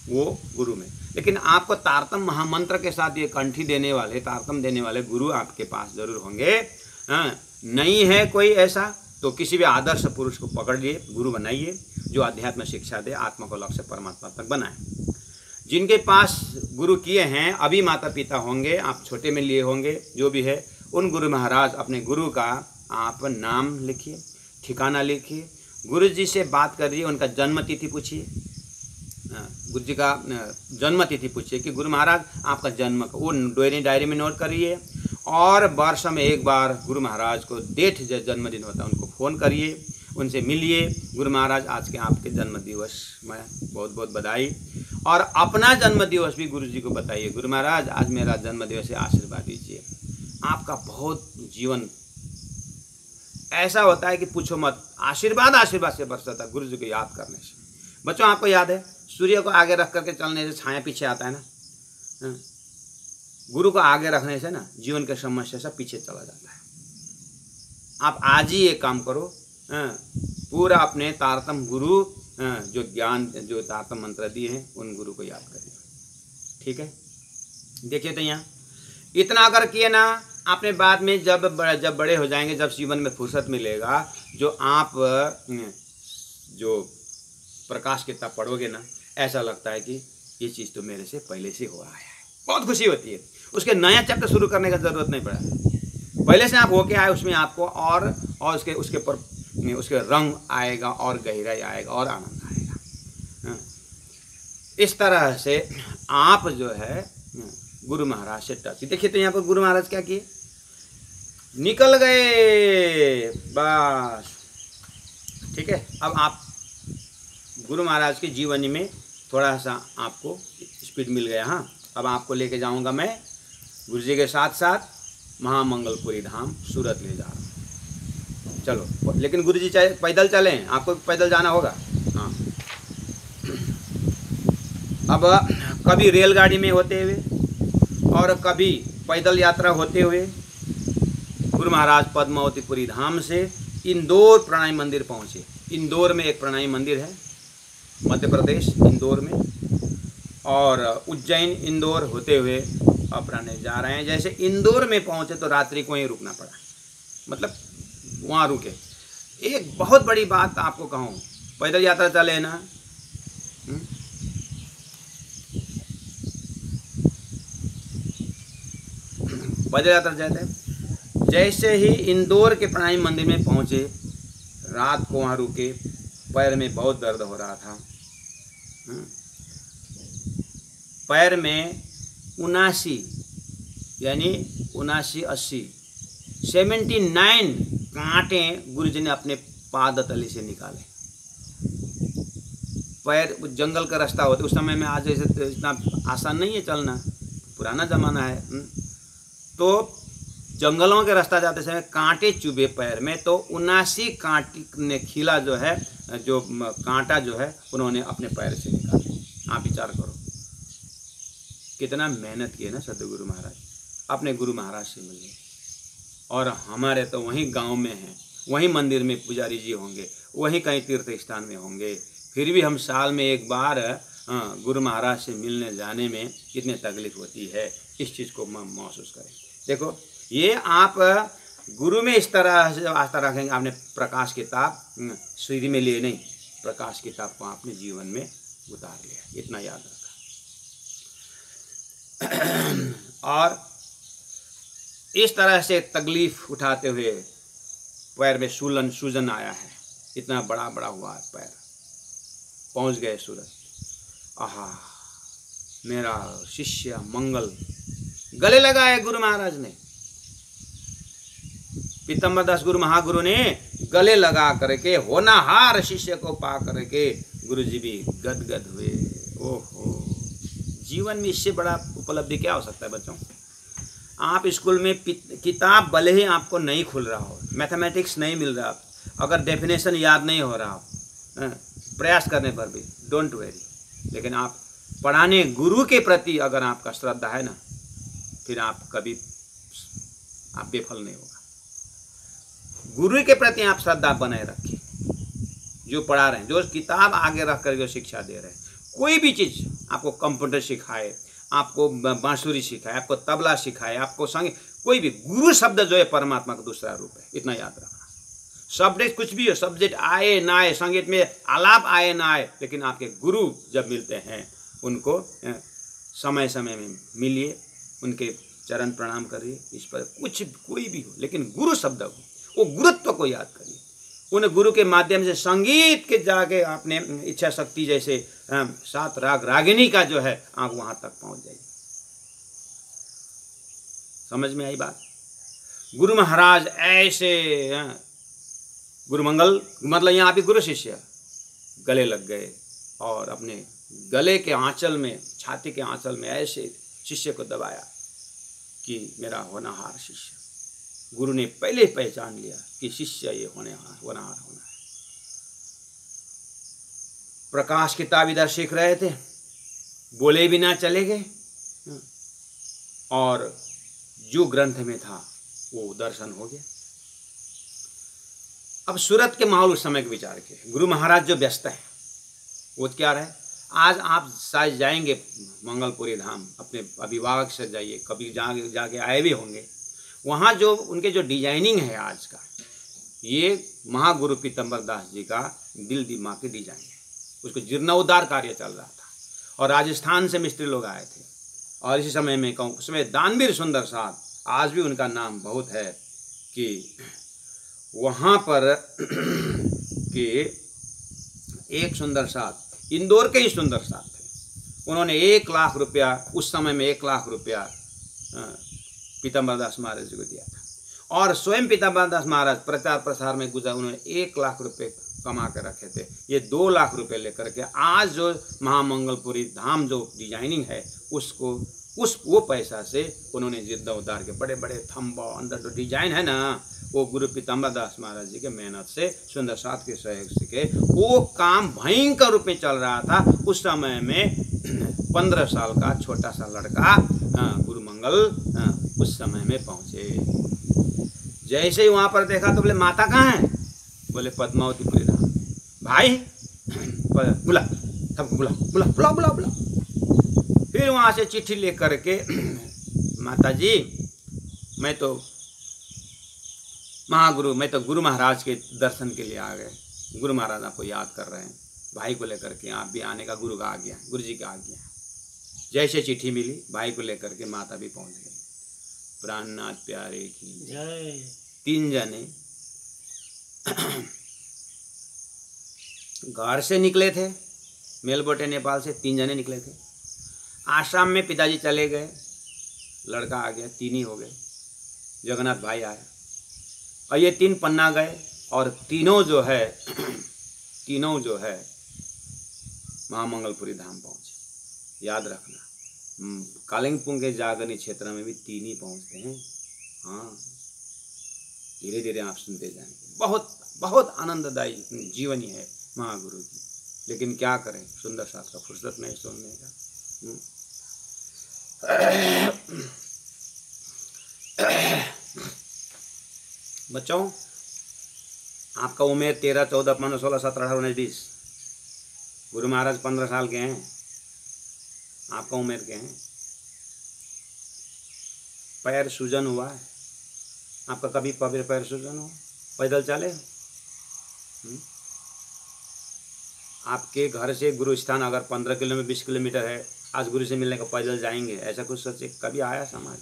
वो गुरु में। लेकिन आपको तारतम महामंत्र के साथ ये कंठी देने वाले, तारतम देने वाले गुरु आपके पास जरूर होंगे। नहीं है कोई ऐसा तो किसी भी आदर्श पुरुष को पकड़ लिए, गुरु बनाइए, जो अध्यात्म शिक्षा दे, आत्मा को लक्ष्य परमात्मा तक बनाए। जिनके पास गुरु किए हैं, अभी माता पिता होंगे, आप छोटे में लिए होंगे, जो भी है, उन गुरु महाराज, अपने गुरु का आप नाम लिखिए, ठिकाना लिखिए, गुरु जी से बात करिए, उनका जन्म तिथि पूछिए, गुरु जी का जन्म तिथि पूछिए कि गुरु महाराज आपका जन्म, वो डायरी में नोट करिए। और वर्ष में एक बार गुरु महाराज को डेट जो जन्मदिन होता है उनको फ़ोन करिए, उनसे मिलिए। गुरु महाराज आज के आपके जन्म दिवस में बहुत बहुत बधाई। और अपना जन्म दिवस भी गुरु जी को बताइए, गुरु महाराज आज मेरा जन्म दिवस है, आशीर्वाद दीजिए। आपका बहुत जीवन ऐसा होता है कि पूछो मत, आशीर्वाद आशीर्वाद से बरसता है गुरु जी को याद करने से। बच्चों, आपको याद है सूर्य को आगे रख करके चलने से छाया पीछे आता है ना। गुरु को आगे रखने से ना जीवन के समस्या सब पीछे चला जाता है। आप आज ही एक काम करो, पूरा अपने तारतम गुरु, जो ज्ञान, जो तारतम मंत्र दिए हैं, उन गुरु को याद करिए। ठीक है, देखिए तो यहाँ इतना अगर किए ना, आपने बाद में जब बड़े हो जाएंगे, जब जीवन में फुर्सत मिलेगा, जो आप जो प्रकाश किताब पढ़ोगे ना, ऐसा लगता है कि ये चीज़ तो मेरे से पहले से हो रहा है। बहुत खुशी होती है। उसके नया चैप्टर शुरू करने का ज़रूरत नहीं पड़ा, पहले से आप होके आए, उसमें आपको और उसके पर उसके रंग आएगा, और गहराई आएगा, और आनंद आएगा। इस तरह से आप जो है गुरु महाराज से टच। देखिए तो यहाँ पर गुरु महाराज क्या किए, निकल गए बस। ठीक है, अब आप गुरु महाराज के जीवनी में थोड़ा सा आपको स्पीड मिल गया। हाँ, अब आपको लेके जाऊंगा मैं गुरु जी के साथ साथ महामंगलपुरी धाम सूरत ले जा रहा हूँ। चलो, लेकिन गुरु जी चाहे पैदल चलें, आपको पैदल जाना होगा। हाँ, अब कभी रेलगाड़ी में होते हुए और कभी पैदल यात्रा होते हुए गुरु महाराज पद्मावतीपुरी धाम से इंदौर प्रणामी मंदिर पहुँचे। इंदौर में एक प्रणामी मंदिर है, मध्य प्रदेश, इंदौर में। और उज्जैन, इंदौर होते हुए अपराने जा रहे हैं। जैसे इंदौर में पहुंचे तो रात्रि को ही रुकना पड़ा, मतलब वहाँ रुके। एक बहुत बड़ी बात आपको कहूँ, पैदल यात्रा चले ना, पैदल यात्रा जाते हैं। जैसे ही इंदौर के प्रणामी मंदिर में पहुंचे, रात को वहाँ रुके, पैर में बहुत दर्द हो रहा था। पैर में 79 यानी 79-80 79 कांटे गुरुजी ने अपने पादतली से निकाले। पैर जंगल का रास्ता होता उस समय में, आज जैसे इतना आसान नहीं है चलना, पुराना जमाना है। तो जंगलों के रास्ता जाते समय कांटे चुभे पैर में, तो 79 कांटे ने खिला जो है, जो कांटा जो है उन्होंने अपने पैर से निकाले। आप विचार करो कितना मेहनत की है ना सदगुरु महाराज अपने गुरु महाराज से मिलने। और हमारे तो वहीं गांव में हैं, वहीं मंदिर में पुजारी जी होंगे, वहीं कहीं तीर्थ स्थान में होंगे, फिर भी हम साल में एक बार गुरु महाराज से मिलने जाने में कितनी तकलीफ होती है, इस चीज़ को महसूस करें। देखो ये आप गुरु में इस तरह से आस्था रखेंगे, आपने प्रकाश किताब सीढ़ी में लिए नहीं, प्रकाश किताब को आपने जीवन में उतार लिया, इतना याद रखा। और इस तरह से तकलीफ उठाते हुए पैर में सूजन आया है, इतना बड़ा बड़ा हुआ है पैर, पहुंच गए सूरत। आहा, मेरा शिष्य मंगल गले लगाए गुरु महाराज ने, पीतम्बर दास गुरु महागुरु ने गले लगा करके होनहार शिष्य को पा करके गुरु जी भी गदगद हुए। ओहो, जीवन में इससे बड़ा उपलब्धि क्या हो सकता है बच्चों। आप स्कूल में किताब भले ही आपको नहीं खुल रहा हो, मैथमेटिक्स नहीं मिल रहा, अगर डेफिनेशन याद नहीं हो रहा हो, प्रयास करने पर भी डोंट वेरी, लेकिन आप पढ़ाने गुरु के प्रति अगर आपका श्रद्धा है ना, फिर आप कभी आप बेफल नहीं होगा। गुरु के प्रति आप श्रद्धा बनाए रखें, जो पढ़ा रहे हैं, जो किताब आगे रख कर जो शिक्षा दे रहे हैं, कोई भी चीज़ आपको कंप्यूटर सिखाए, आपको बांसुरी सिखाए, आपको तबला सिखाए, आपको संगीत, कोई भी गुरु शब्द जो है परमात्मा का दूसरा रूप है, इतना याद रखना। सब्जेक्ट कुछ भी हो, सब्जेक्ट आए ना आए, संगीत में आलाप आए ना आए, लेकिन आपके गुरु जब मिलते हैं उनको समय समय में मिलिए, उनके चरण प्रणाम करिए, इस पर कुछ कोई भी हो, लेकिन गुरु शब्द को, वो गुरुत्व को याद करिए। उन गुरु के माध्यम से संगीत के जाके आपने इच्छा शक्ति जैसे 7 राग रागिनी का जो है आप वहां तक पहुंच जाइए। समझ में आई बात। गुरु महाराज ऐसे गुरु मंगल, मतलब यहाँ पे गुरु शिष्य गले लग गए और अपने गले के आंचल में, छाती के आंचल में ऐसे शिष्य को दबाया कि मेरा होनहार शिष्य। गुरु ने पहले पहचान लिया कि शिष्य ये होनहार होना है। प्रकाश किताब इधर सीख रहे थे, बोले बिना चले गए, और जो ग्रंथ में था वो दर्शन हो गया। अब सूरत के माहौल उस समय के विचार के, गुरु महाराज जो व्यस्त है वो क्या रहे। आज आप शायद जाएंगे मंगलपुरी धाम, अपने अभिभावक से जाइए, कभी जाके आए भी होंगे, वहाँ जो उनके जो डिजाइनिंग है आज का, ये महागुरु पीतम्बर दास जी का दिल दिमाग की डिजाइन है। उसको जीर्णोद्धार कार्य चल रहा था और राजस्थान से मिस्त्री लोग आए थे, और इसी समय में कहूँ उसमें दानवीर सुंदर साहब, आज भी उनका नाम बहुत है कि वहाँ पर कि एक सुंदर साहब, इंदौर के ही सुंदर साहब थे, उन्होंने 1 लाख रुपया, उस समय में 1 लाख रुपया पीतम्बर दास महाराज जी को दिया था। और स्वयं पीतम्बर दास महाराज प्रचार प्रसार में गुजर, उन्होंने 1 लाख रुपए कमा के रखे थे। ये 2 लाख रुपए लेकर के आज जो महामंगलपुरी धाम जो डिजाइनिंग है उसको वो पैसा से उन्होंने जीर्णोद्धार के बड़े बड़े थंबा अंदर जो डिजाइन है ना, वो गुरु पीतम्बर दास महाराज जी के मेहनत से, सुंदर साथ के सहयोग से वो काम भयंकर रूप में चल रहा था। उस समय में 15 साल का छोटा सा लड़का गुरु मंगल उस समय में पहुंचे। जैसे ही वहां पर देखा तो बोले माता कहाँ है, बोले पद्मावतीपुरी धाम। भाई बुला, सबको बुला बुला बुला बुला बुला। फिर वहां से चिट्ठी लेकर के, माता जी मैं तो महागुरु, मैं तो गुरु महाराज के दर्शन के लिए आ गए, गुरु महाराज आपको याद कर रहे हैं, भाई को लेकर के आप भी आने का गुरु का आज्ञा, गुरु जी का आज्ञा। जैसे चिट्ठी मिली, भाई को लेकर के माता भी पहुंच गई। प्राणनाथ प्यारे की जय। 3 जने घर से निकले थे, मेलबोटे नेपाल से 3 जने निकले थे। आश्रम में पिताजी चले गए, लड़का आ गया, 3 ही हो गए, जगन्नाथ भाई आए और ये 3 पन्ना गए और तीनों जो है महामंगलपुरी धाम पहुँचे। याद रखना, कालिंपोंग के जागरनी क्षेत्र में भी 3 ही पहुँचते हैं। हाँ, धीरे धीरे आप सुनते जाएंगे। बहुत बहुत आनंददायी जीवनी है महागुरु की, लेकिन क्या करें, सुंदर साथ का फुर्सत नहीं सुनने का। बच्चों, आपका उम्र 13, 14, 15, 16, 17, 18, 19, 20। गुरु महाराज 15 साल के हैं, आपका उम्र के हैं। पैर सूजन हुआ है आपका? कभी पैर सूजन हो? पैदल चले? आपके घर से गुरु स्थान अगर 15 किलोमीटर 20 किलोमीटर है, आज गुरु से मिलने का पैदल जाएंगे? ऐसा कुछ सोचे कभी आया समाज?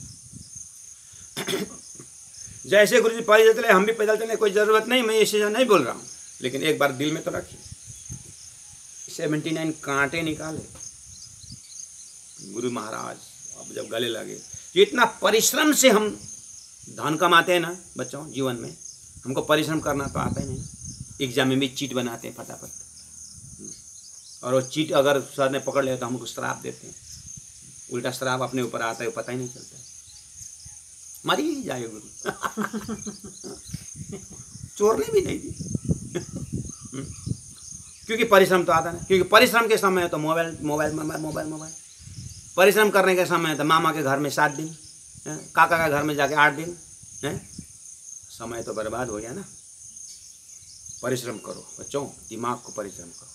जैसे गुरु जी पैदल चले हम भी पैदल चले, कोई ज़रूरत नहीं, मैं ये चीज़ नहीं बोल रहा हूँ, लेकिन एक बार दिल में तो रखिए। 79 कांटे निकाले गुरु महाराज, अब जब गले लगे, इतना परिश्रम से हम धन कमाते हैं ना बच्चों जीवन में, हमको परिश्रम करना तो आता ही नहीं। एग्जाम में भी चीट बनाते हैं फटाफट, और वो चीट अगर सर ने पकड़ लिया तो हमको श्राप देते हैं, उल्टा श्राप अपने ऊपर आता है, पता ही नहीं चलता है, मर ही जाए गुरु। चोरने भी नहीं दी। क्योंकि परिश्रम तो आता नहीं, क्योंकि परिश्रम के समय है तो mobile mobile mobile mobile mobile, परिश्रम करने के समय है तो मामा के घर में 7 दिन, काका का घर में जाके 8 दिन, समय तो बर्बाद हो गया ना। परिश्रम करो बच्चों, दिमाग को परिश्रम करो,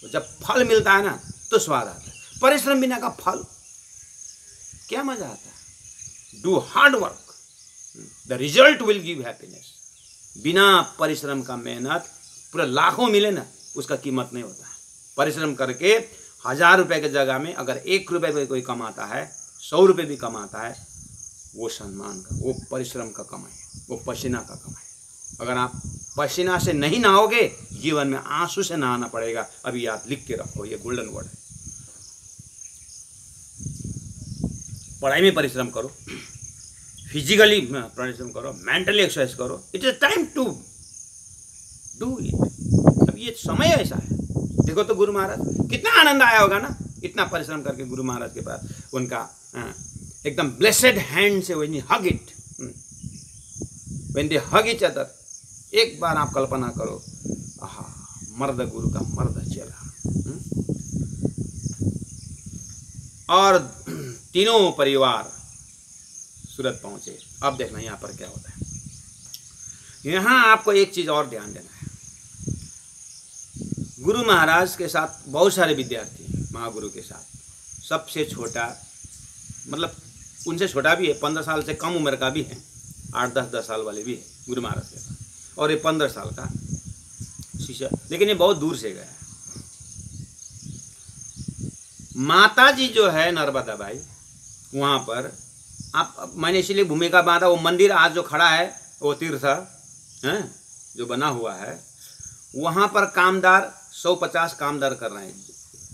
तो जब फल मिलता है ना तो स्वाद आता है। परिश्रम बिना का फल क्या मजा आता है? Do hard work, the result will give happiness. बिना परिश्रम का मेहनत पूरा लाखों मिले ना, उसका कीमत नहीं होता है। परिश्रम करके 1000 रुपये की जगह में अगर 1 रुपये भी कोई कमाता है, 100 रुपये भी कमाता है, वो सम्मान का, वो परिश्रम का कमाई, वो पसीना का कमाई। अगर आप पसीना से नहीं नहाओगे, जीवन में आंसू से नहाना पड़ेगा। अभी याद लिख के रखो, ये गोल्डन वर्ड है। पढ़ाई में परिश्रम करो, फिजिकली परिश्रम करो, मेंटली एक्सरसाइज करो। It is time to do it. अब ये समय ऐसा है। देखो तो गुरु महाराज कितना आनंद आया होगा ना, इतना परिश्रम करके गुरु महाराज के पास उनका एकदम ब्लेसेड हैंड से when you hug it, when they hug each other, एक बार आप कल्पना करो, आहा, मर्द गुरु का मर्द चेला। और तीनों परिवार सूरत पहुंचे। अब देखना यहाँ पर क्या होता है। यहाँ आपको एक चीज और ध्यान देना है। गुरु महाराज के साथ बहुत सारे विद्यार्थी हैं, महागुरु के साथ। सबसे छोटा, मतलब उनसे छोटा भी है, 15 साल से कम उम्र का भी है, 8-10 साल वाले भी है गुरु महाराज के साथ, और ये 15 साल का शिष्य, लेकिन ये बहुत दूर से गया है। माता जी जो है नर्मदा बाई, वहाँ पर आप, मैंने इसीलिए भूमिका बांधा, वो मंदिर आज जो खड़ा है वो तीर्थ है जो बना हुआ है, वहाँ पर कामदार 150 कामदार कर रहे हैं।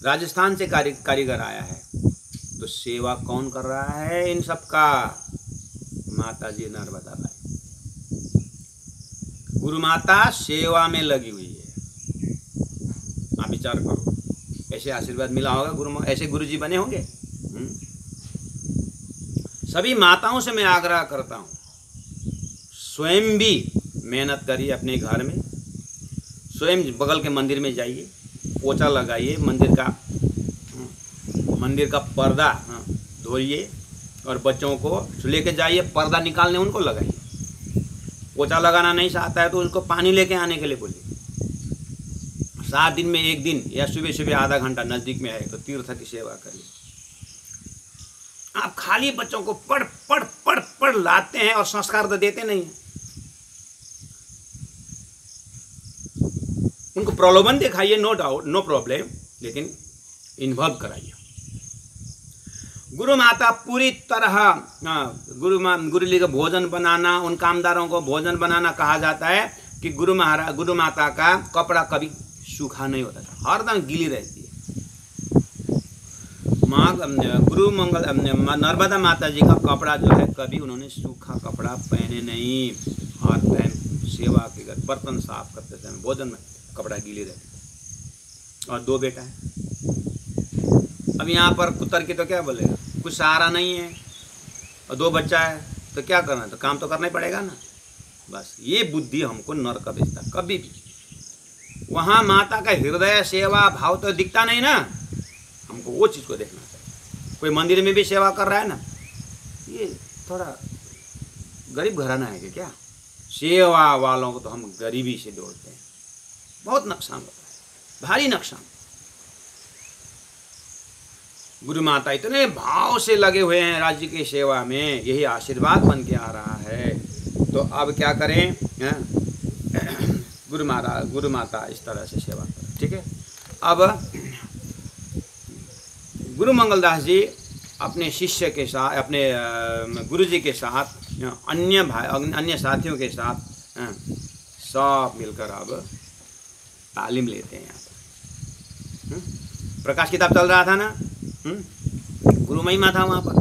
राजस्थान से कारीगर आया है, तो सेवा कौन कर रहा है इन सब का? माता जी नर्मदा बाई। गुरु माता सेवा में लगी हुई है। आप विचार करो, ऐसे आशीर्वाद मिला होगा गुरु, ऐसे गुरु जी बने होंगे। सभी माताओं से मैं आग्रह करता हूँ, स्वयं भी मेहनत करिए अपने घर में, स्वयं बगल के मंदिर में जाइए, पोछा लगाइए, मंदिर का पर्दा धोइए, और बच्चों को लेके जाइए, पर्दा निकालने उनको लगाइए। पोछा लगाना नहीं आता है तो उसको पानी लेके आने के लिए बोलिए। 7 दिन में 1 दिन या सुबह सुबह आधा घंटा नजदीक में है तो तीर्थ की सेवा करिए। आप खाली बच्चों को पढ़ पढ़ पढ़ पढ़ लाते हैं और संस्कार तो देते नहीं हैं। उनको प्रलोभन दिखाइए, नो डाउट, नो प्रॉब्लम, लेकिन इन्वॉल्व कराइए। गुरु माता पूरी तरह, गुरु जी का भोजन बनाना, उन कामदारों को भोजन बनाना, कहा जाता है कि गुरु माता का कपड़ा कभी सूखा नहीं होता था, हरदम गीली रहती है। गुरु मंगल नर्मदा माता जी का कपड़ा जो है कभी उन्होंने सूखा कपड़ा पहने नहीं। हर टाइम सेवा के घर बर्तन साफ करते समय भोजन में कपड़ा गीले रहते। और 2 बेटा है। अब यहाँ पर कुतर की तो क्या बोलेगा, कुछ सहारा नहीं है और 2 बच्चा है तो क्या करना, तो काम तो करना ही पड़ेगा ना। बस ये बुद्धि हमको नरक भेजता कभी भी। वहाँ माता का हृदय सेवा भाव तो दिखता नहीं ना, हमको वो चीज़ को देखना चाहिए। कोई मंदिर में भी सेवा कर रहा है ना, ये थोड़ा गरीब घराना है कि क्या, सेवा वालों को तो हम गरीबी से जोड़ते हैं। बहुत नुकसान होता है, भारी नुकसान। गुरु माता इतने भाव से लगे हुए हैं राज्य की सेवा में, यही आशीर्वाद बन के आ रहा है। तो अब क्या करें, गुरु माता इस तरह से सेवा करें। ठीक है। अब गुरु मंगलदास जी अपने शिष्य के साथ, अपने गुरु जी के साथ, अन्य साथियों के साथ सब मिलकर अब तालीम लेते हैं। यहाँ पर प्रकाश किताब चल रहा था ना, गुरु महिमा था वहाँ पर।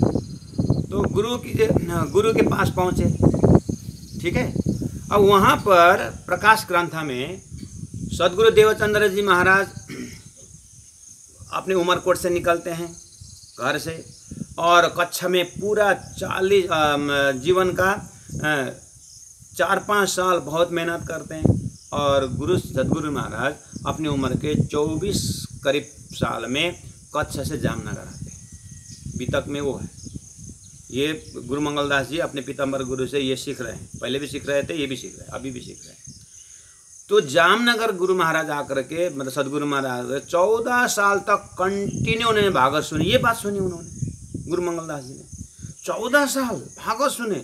तो गुरु के पास पहुँचे। ठीक है। अब वहाँ पर प्रकाश ग्रंथ में सदगुरु देवचंद्र जी महाराज अपने उमरकोट से निकलते हैं घर से, और कच्छ में पूरा 40 जीवन का 4-5 साल बहुत मेहनत करते हैं। और सदगुरु महाराज अपनी उम्र के 24 करीब साल में कच्छ से जामनगर आते हैं। बीतक में वो है। ये गुरु मंगलदास जी अपने पीताम्बर गुरु से ये सीख रहे हैं, पहले भी सीख रहे थे, ये भी सीख रहे हैं, अभी भी सीख रहे हैं। तो जामनगर गुरु महाराज आकर के, मतलब सदगुरु महाराज 14 साल तक कंटिन्यू उन्होंने भागवत सुनी। ये बात सुनी उन्होंने, गुरु मंगलदास जी ने 14 साल भागवत सुने।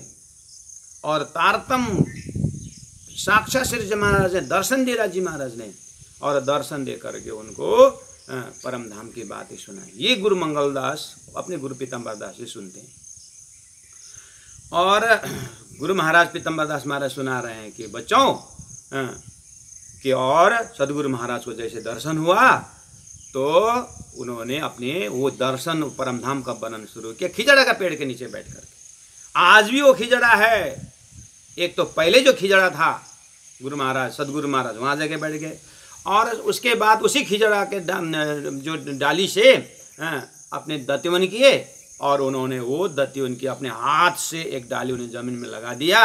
और तारतम साक्षात श्री जी महाराज ने दर्शन दिया जी महाराज ने, और दर्शन दे करके उनको परम धाम की बातें सुनाई। ये गुरु मंगलदास अपने गुरु पीताम्बर दास जी सुनते हैं। और गुरु महाराज पीताम्बर दास महाराज सुना रहे हैं कि बच्चों कि और सदगुरु महाराज को जैसे दर्शन हुआ तो उन्होंने अपने वो दर्शन परम धाम का वर्णन शुरू किया खिजड़ा का पेड़ के नीचे बैठ करके। आज भी वो खिजड़ा है। एक तो पहले जो खिजड़ा था गुरु महाराज, सदगुरु महाराज वहाँ जाके बैठ गए, और उसके बाद उसी खिजड़ा के जो डाली से अपने दत्युवन किए, और उन्होंने वो दत्युवन की अपने हाथ से एक डाली उन्हें जमीन में लगा दिया।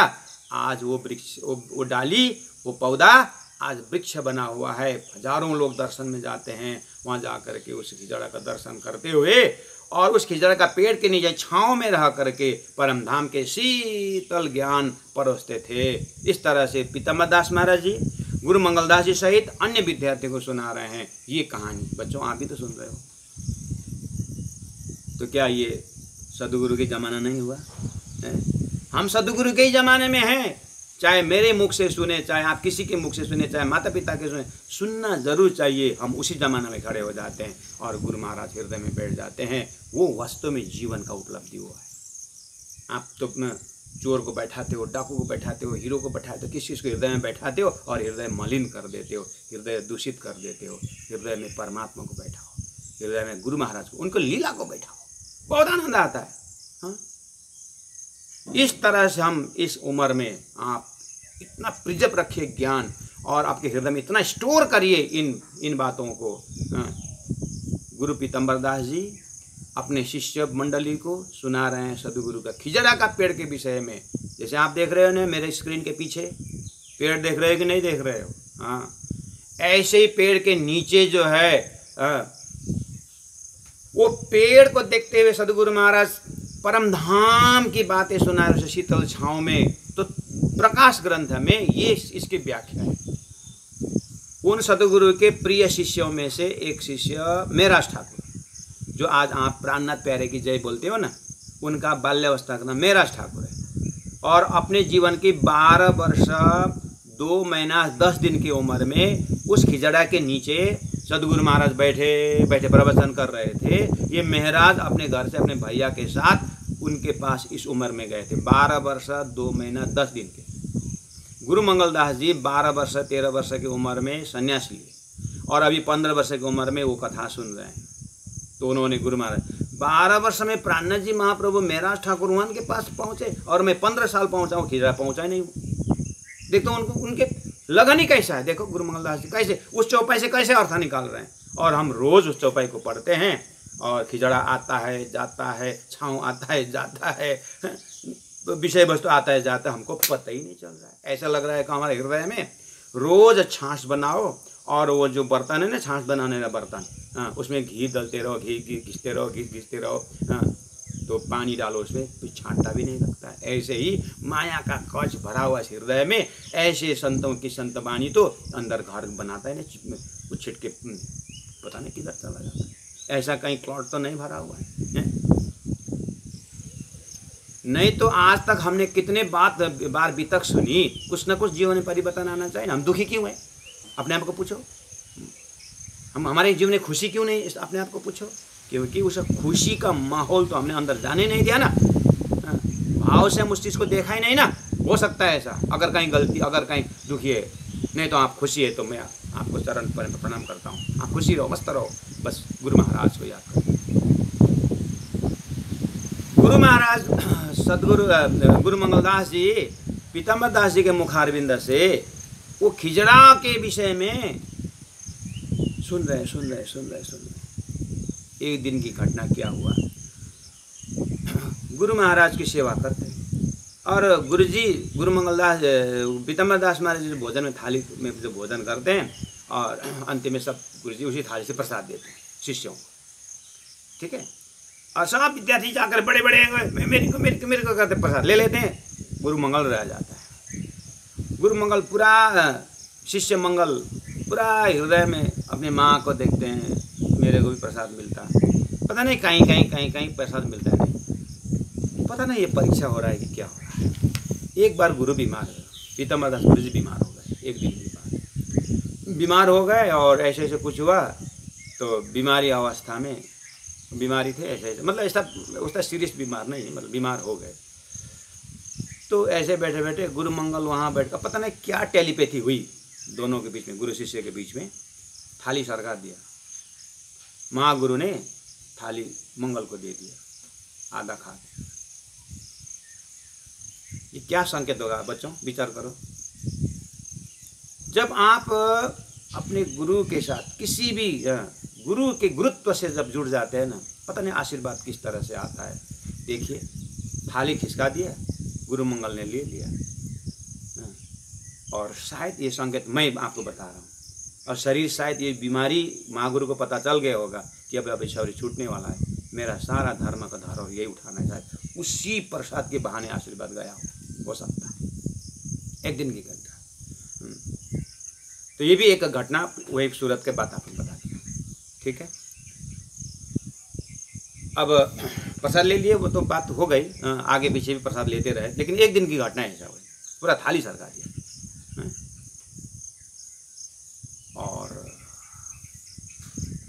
आज वो वृक्ष, वो डाली, वो पौधा आज वृक्ष बना हुआ है। हजारों लोग दर्शन में जाते हैं, वहाँ जा कर के उस खिजड़ा का दर्शन करते हुए, और उस खिजड़ा का पेड़ के नीचे छाँव में रह करके परम धाम के शीतल ज्ञान परोसते थे। इस तरह से पीताम्बर दास महाराज जी गुरु मंगलदास जी सहित अन्य विद्यार्थियों को सुना रहे हैं ये कहानी। बच्चों आप भी तो सुन रहे हो, तो क्या ये सदगुरु के ज़माना नहीं हुआ है? हम सदगुरु के ही ज़माने में हैं। चाहे मेरे मुख से सुने, चाहे आप किसी के मुख से सुने, चाहे माता पिता के सुने, सुनना जरूर चाहिए। हम उसी ज़माना में खड़े हो जाते हैं और गुरु महाराज हृदय में बैठ जाते हैं। वो वास्तव में जीवन का उपलब्धि हुआ है। आप तो चोर को बैठाते हो, डाकू को बैठाते हो, हीरो को बैठाते हो, किसी को हृदय में बैठाते हो और हृदय मलिन कर देते हो, हृदय दूषित कर देते हो। हृदय में परमात्मा को बैठाओ, हृदय में गुरु महाराज को, उनको लीला को बैठाओ, बहुत आनंद आता है। हाँ, इस तरह से हम इस उम्र में आप इतना प्रिजर्व रखिए ज्ञान, और आपके हृदय में इतना स्टोर करिए इन बातों को। गुरु पीताम्बर दास जी अपने शिष्य मंडली को सुना रहे हैं सदगुरु का खिजड़ा का पेड़ के विषय में। जैसे आप देख रहे हो ना मेरे स्क्रीन के पीछे, पेड़ देख रहे हो कि नहीं देख रहे हो? हाँ, ऐसे ही पेड़ के नीचे जो है वो पेड़ को देखते हुए सदगुरु महाराज परम धाम की बातें सुना रहे शीतल छाँव में। तो प्रकाश ग्रंथ में ये इसकी व्याख्या है। उन सदगुरु के प्रिय शिष्यों में से एक शिष्य मेराज ठाकुर, जो आज आप प्राणनाथ प्यारे की जय बोलते हो ना, उनका बाल्यावस्था का नाम मेराज ठाकुर है। और अपने जीवन की 12 वर्ष 2 महीना 10 दिन की उम्र में उस खिजड़ा के नीचे सदगुरु महाराज बैठे बैठे प्रवचन कर रहे थे। ये मेहराज अपने घर से अपने भैया के साथ उनके पास इस उम्र में गए थे। 12 वर्ष 2 महीना 10 दिन के। गुरु मंगलदास जी 12 वर्ष 13 वर्ष की उम्र में संन्यास लिए, और अभी 15 वर्ष की उम्र में वो कथा सुन रहे हैं। तो उन्होंने गुरु महाराज 12 वर्ष में प्राणनाथ जी महाप्रभु मेराज ठाकुर वहां के पास पहुंचे और मैं 15 साल पहुंचा हूँ, खिजड़ा पहुंचा ही नहीं हूँ। देखो उनको उनके लगन ही कैसा है। देखो गुरु मंगलदास जी कैसे उस चौपाई से कैसे अर्थ निकाल रहे हैं, और हम रोज उस चौपाई को पढ़ते हैं और खिजड़ा आता है जाता है, छाँव आता है जाता है, विषय वस्तु आता है जाता है, हमको पता ही नहीं चल रहा है। ऐसा लग रहा है कि हमारे हृदय में रोज छाछ बनाओ और वो जो बर्तन है ना, छाछ बनाने का बर्तन, हाँ, उसमें घी डालते रहो, घी घिसते रहो, घी घिसते रहो, हाँ, तो पानी डालो उसमें तो छांटा भी नहीं लगता है। ऐसे ही माया का कच भरा हुआ हृदय में ऐसे संतों की संत वाणी तो अंदर घर बनाता है ना, वो छिटके पता नहीं किधर चला जाता है। ऐसा कहीं क्लॉट तो नहीं भरा हुआ है? नहीं तो आज तक हमने कितने बार बीतक सुनी, कुछ न कुछ जीवन में परिवर्तन आना चाहिए। हम दुखी क्यों है? अपने आप को पूछो। हम हमारे जीवन में खुशी क्यों नहीं, अपने आप को पूछो। क्योंकि उस खुशी का माहौल तो हमने अंदर जाने नहीं दिया ना, भाव से हम उस चीज़ को देखा ही नहीं ना। हो सकता है ऐसा, अगर कहीं गलती, अगर कहीं दुखी है, नहीं तो आप खुशी है तो मैं आपको चरण पर प्रणाम करता हूँ। आप खुशी रहो, मस्त रहो, बस गुरु महाराज को याद करो। गुरु महाराज सदगुरु गुरु मंगलदास जी पीताम्बर दास जी के मुखारविंद से वो खिजड़ा के विषय में सुन रहे। एक दिन की घटना क्या हुआ, गुरु महाराज की सेवा करते और गुरुजी गुरु मंगलदास पीताम्बर दास महाराज जी भोजन में थाली में जो भोजन करते हैं और अंतिम में सब गुरुजी उसी थाली से प्रसाद देते हैं शिष्यों को, ठीक है। और सब विद्यार्थी जाकर बड़े बड़े मेरे को करते प्रसाद ले लेते हैं, गुरु मंगल रह जाता है। गुरु मंगल पूरा शिष्य मंगल पूरा हृदय में अपने माँ को देखते हैं, मेरे को भी प्रसाद मिलता है, पता नहीं कहीं प्रसाद मिलता है नहीं, पता नहीं ये परीक्षा हो रहा है कि क्या हो रहा है। एक बार गुरु बीमार हो गए, पीताम्बर दास गुरु जी बीमार हो गए, एक दिन की बात, बीमार हो गए और ऐसे कुछ हुआ तो बीमारी अवस्था में बीमारी थे ऐसे मतलब ऐसा उसका सीरियस बीमार नहीं, मतलब बीमार हो गए। तो ऐसे बैठे बैठे गुरु मंगल वहाँ बैठ कर पता नहीं क्या टेलीपैथी हुई दोनों के बीच में, गुरु शिष्य के बीच में, थाली सरका दिया। महागुरु ने थाली मंगल को दे दिया, आधा खा दिया। ये क्या संकेत होगा बच्चों, विचार करो। जब आप अपने गुरु के साथ किसी भी गुरु के गुरुत्व से जब जुड़ जाते हैं ना, पता नहीं आशीर्वाद किस तरह से आता है। देखिए थाली खिसका दिया, गुरु मंगल ने ले लिया, और शायद ये संकेत मैं आपको बता रहा हूँ, और शरीर शायद ये बीमारी महागुरु को पता चल गया होगा कि अब शरीर छूटने वाला है, मेरा सारा धर्म का धरोहर यही उठाना चाहिए, उसी प्रसाद के बहाने आशीर्वाद गया हो सकता है। एक दिन की घटना। तो ये भी एक घटना, वो एक सूरत के बात आपको बता दिया, ठीक है। अब प्रसाद ले लिए, वो तो बात हो गई, आगे पीछे भी प्रसाद लेते रहे, लेकिन एक दिन की घटना ऐसा हुई, पूरा थाली सरका दिया। और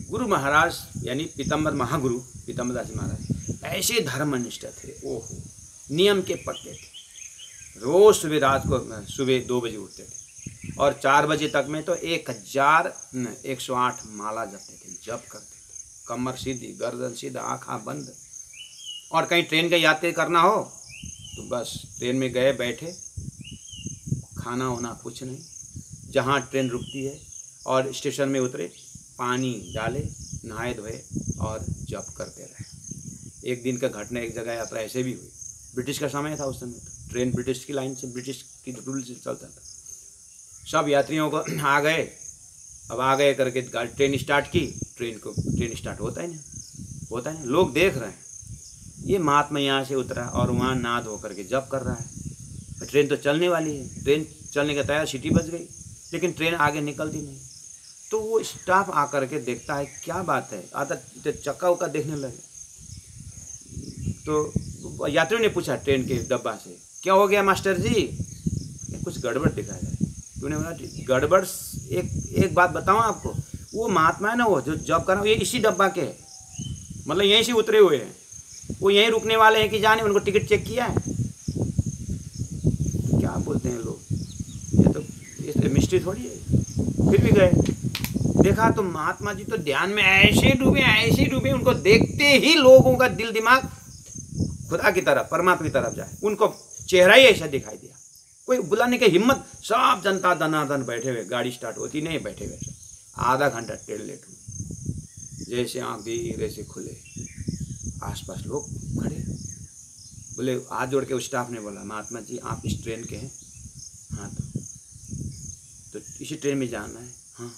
गुरु महाराज यानी पीताम्बर महागुरु पीताम्बर दास महाराज ऐसे धर्मनिष्ठ थे, ओहो, नियम के पक्के थे। रोज सुबह रात को सुबह 2 बजे उठते थे और 4 बजे तक में तो 1108 माला जपते थे, जप करते थे, कमर सीधी, गर्दन सीधा, आँखा बंद। और कहीं ट्रेन का यात्रा करना हो तो बस ट्रेन में गए, बैठे, खाना होना कुछ नहीं, जहाँ ट्रेन रुकती है और स्टेशन में उतरे, पानी डाले, नहाए धोए और जप करते रहे। एक दिन का घटना, एक जगह यात्रा ऐसे भी हुई, ब्रिटिश का समय था उस समय, तो ट्रेन ब्रिटिश की लाइन से, ब्रिटिश की रूल से चलता था। सब यात्रियों को आ गए, अब आ गए करके ट्रेन स्टार्ट की, ट्रेन स्टार्ट होता ही नहीं, लोग देख रहे हैं, ये महात्मा यहाँ से उतरा और वहाँ नहा धो करके जप कर रहा है। ट्रेन तो चलने वाली है, ट्रेन चलने का तैयार, सीटी बज गई, लेकिन ट्रेन आगे निकलती नहीं। तो वो स्टाफ आकर के देखता है क्या बात है, आधा चक्का उक्का देखने लगे। तो यात्रियों ने पूछा ट्रेन के डब्बा से, क्या हो गया मास्टर जी, कुछ गड़बड़ दिखा है। तूने बोला गड़बड़, एक बात बताऊं आपको, वो महात्मा है ना, वो जो जॉब कर रहा है, ये इसी डब्बा के है, मतलब यहीं से उतरे हुए हैं, वो यहीं रुकने वाले हैं कि जाने, उनको टिकट चेक किया है। क्या बोलते हैं लोग, ये तो मिस्ट्री थोड़ी है। फिर भी गए, देखा तो महात्मा जी तो ध्यान में ऐसे डूबे, उनको देखते ही लोगों का दिल दिमाग खुदा की तरफ, परमात्मा की तरफ जाए। उनको चेहरा ही ऐसा दिखाई दिया, कोई बुलाने की हिम्मत, सब जनता दनादन बैठे हुए, गाड़ी स्टार्ट होती नहीं, बैठे हुए आधा घंटा टेढ़ लेट हुए, जैसे आँख धीरे से खुले, आसपास लोग खड़े। बोले, हाथ जोड़ के उस स्टाफ ने बोला, महात्मा जी आप इस ट्रेन के हैं? हाँ। तो इसी ट्रेन में जाना है? हाँ।